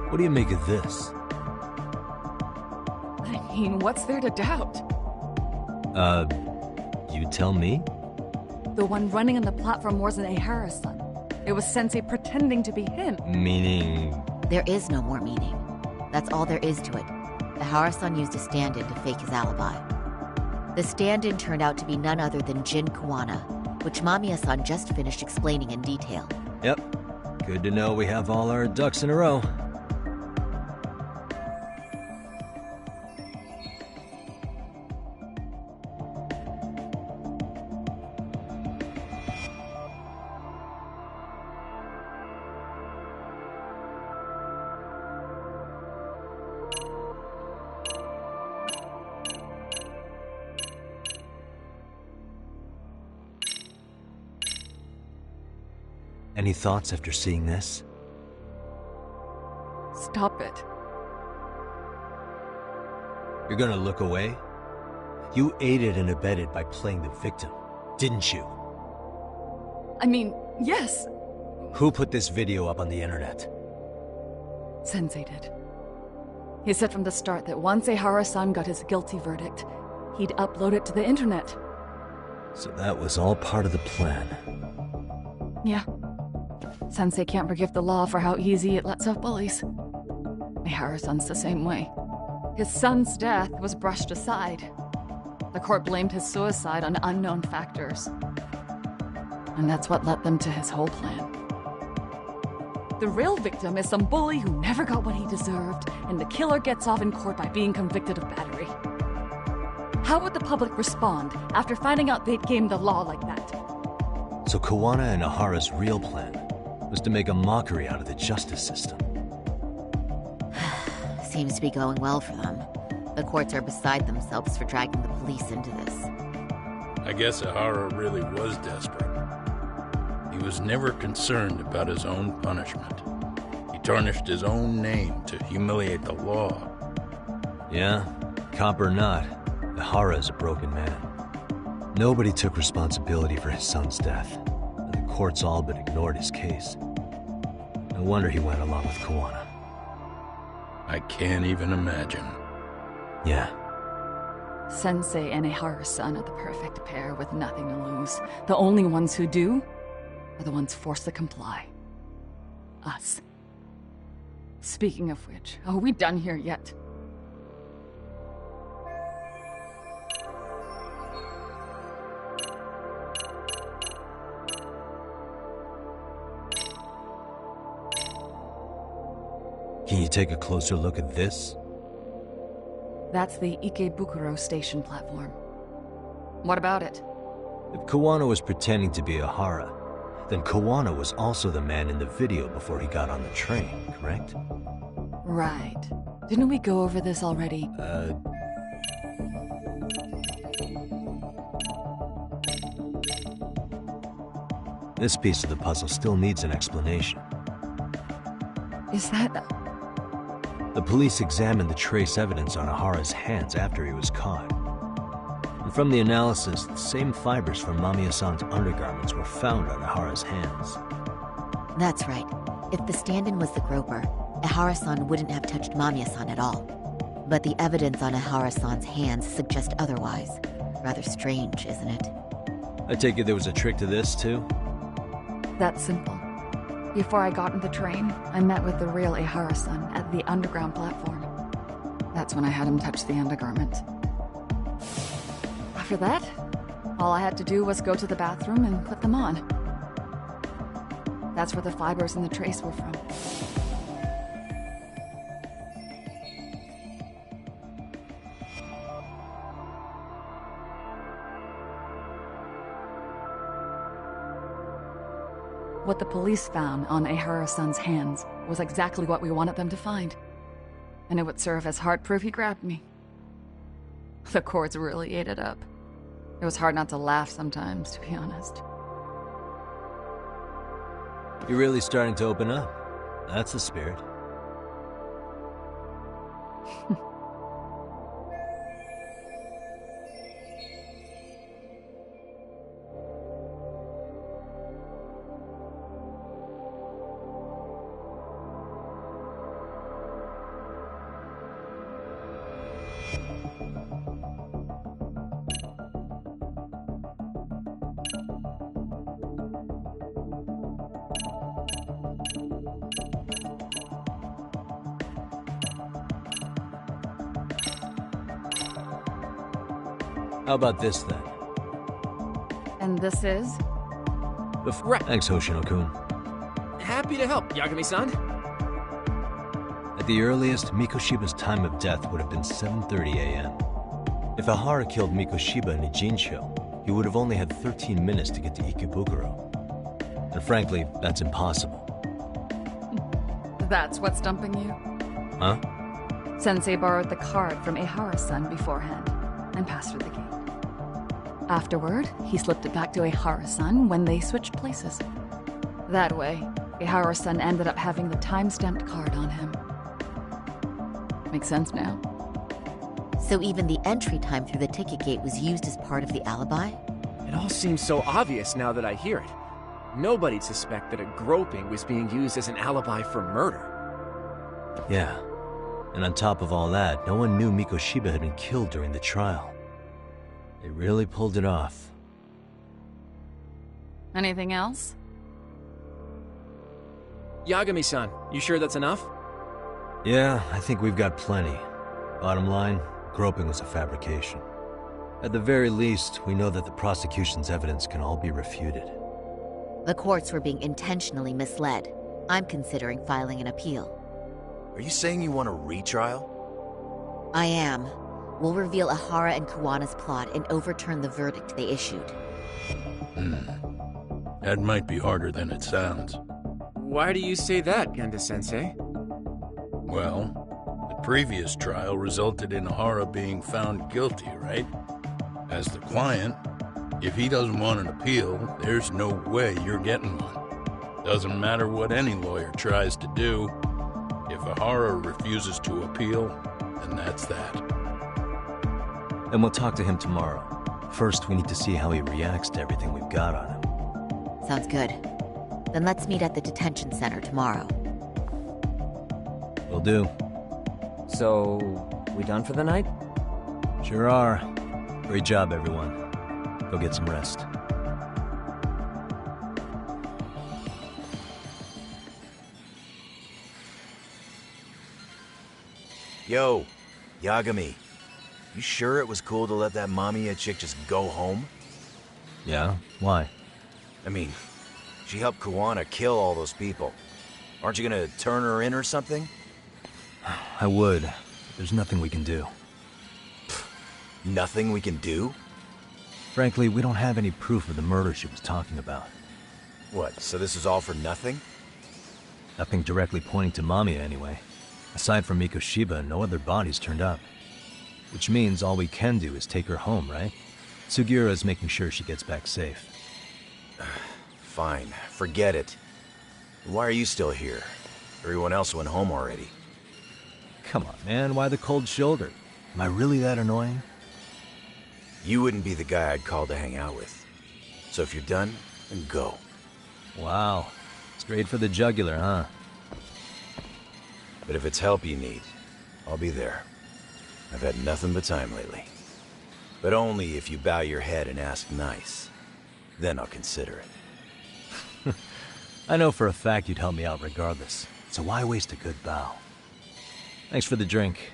What do you make of this? I mean, what's there to doubt? You tell me? The one running on the platform wasn't Ihara's son. It was Sensei pretending to be him. Meaning? There is no more meaning. That's all there is to it. Ihara-san used a stand-in to fake his alibi. The stand-in turned out to be none other than Jin Kuwana, which Mamiya-san just finished explaining in detail. Yep. Good to know we have all our ducks in a row. Any thoughts after seeing this? Stop it. You're gonna look away? You aided and abetted by playing the victim, didn't you? I mean, yes. Who put this video up on the internet? Sensei did. He said from the start that once Ihara-san got his guilty verdict, he'd upload it to the internet. So that was all part of the plan. Yeah. Sensei can't forgive the law for how easy it lets off bullies. Ihara-san's the same way. His son's death was brushed aside. The court blamed his suicide on unknown factors. And that's what led them to his whole plan. The real victim is some bully who never got what he deserved, and the killer gets off in court by being convicted of battery. How would the public respond after finding out they'd gamed the law like that? So Kuwana and Ihara's real plan was to make a mockery out of the justice system. Seems to be going well for them. The courts are beside themselves for dragging the police into this. I guess Ihara really was desperate. He was never concerned about his own punishment. He tarnished his own name to humiliate the law. Yeah, cop or not, Ihara is a broken man. Nobody took responsibility for his son's death, and the courts all but ignored his case. No wonder he went along with Kuwana. I can't even imagine. Yeah. Sensei and Ihara-san are the perfect pair with nothing to lose. The only ones who do are the ones forced to comply. Us. Speaking of which, are we done here yet? Can you take a closer look at this? That's the Ikebukuro station platform. What about it? If Kuwana was pretending to be Ihara, then Kuwana was also the man in the video before he got on the train, correct? Right. Didn't we go over this already? This piece of the puzzle still needs an explanation. Is that... The police examined the trace evidence on Ahara's hands after he was caught. And from the analysis, the same fibers from Mamiya-san's undergarments were found on Ahara's hands. That's right. If the stand-in was the groper, Ihara-san wouldn't have touched Mamiya-san at all. But the evidence on Ihara-san's hands suggests otherwise. Rather strange, isn't it? I take it there was a trick to this, too? That's simple. Before I got in the train, I met with the real Ihara-san at the underground platform. That's when I had him touch the undergarment. After that, all I had to do was go to the bathroom and put them on. That's where the fibers in the trace were from. What the police found on Ihara-san's hands was exactly what we wanted them to find. And it would serve as hard proof he grabbed me. The courts really ate it up. It was hard not to laugh sometimes, to be honest. You're really starting to open up. That's the spirit. How about this, then? And this is? Thanks, Hoshino-kun. Happy to help, Yagami-san. At the earliest, Mikoshiba's time of death would have been 7:30 a.m. If Ahara killed Mikoshiba in Ijincho, he would have only had 13 minutes to get to Ikebukuro. And frankly, that's impossible. That's what's stumping you? Huh? Sensei borrowed the card from Ihara-san beforehand and passed through the gate. Afterward, he slipped it back to Ihara-san when they switched places. That way, Ihara-san ended up having the time-stamped card on him. Makes sense now. So even the entry time through the ticket gate was used as part of the alibi? It all seems so obvious now that I hear it. Nobody'd suspect that a groping was being used as an alibi for murder. Yeah. And on top of all that, no one knew Mikoshiba had been killed during the trial. They really pulled it off. Anything else? Yagami-san, you sure that's enough? Yeah, I think we've got plenty. Bottom line, groping was a fabrication. At the very least, we know that the prosecution's evidence can all be refuted. The courts were being intentionally misled. I'm considering filing an appeal. Are you saying you want a retrial? I am. We'll reveal Ahara and Kuwana's plot and overturn the verdict they issued. That might be harder than it sounds. Why do you say that, Genda-sensei? Well, the previous trial resulted in Ahara being found guilty, right? As the client, if he doesn't want an appeal, there's no way you're getting one. Doesn't matter what any lawyer tries to do. If Ahara refuses to appeal, then that's that. And we'll talk to him tomorrow. First, we need to see how he reacts to everything we've got on him. Sounds good. Then let's meet at the detention center tomorrow. Will do. So, we done for the night? Sure are. Great job, everyone. Go get some rest. Yo, Yagami. You sure it was cool to let that Mamiya chick just go home? Yeah? Why? I mean, she helped Kuwana kill all those people. Aren't you gonna turn her in or something? I would. But there's nothing we can do. Nothing we can do? Frankly, we don't have any proof of the murder she was talking about. What, so this is all for nothing? Nothing directly pointing to Mamiya, anyway. Aside from Mikoshiba, no other bodies turned up. Which means all we can do is take her home, right? Sugiura is making sure she gets back safe. Fine, forget it. Why are you still here? Everyone else went home already. Come on, man, why the cold shoulder? Am I really that annoying? You wouldn't be the guy I'd call to hang out with. So if you're done, then go. Wow. Straight for the jugular, huh? But if it's help you need, I'll be there. I've had nothing but time lately. But only if you bow your head and ask nice. Then I'll consider it. I know for a fact you'd help me out regardless, so why waste a good bow? Thanks for the drink.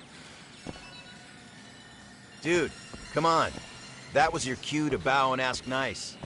Dude, come on. That was your cue to bow and ask nice.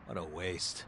What a waste.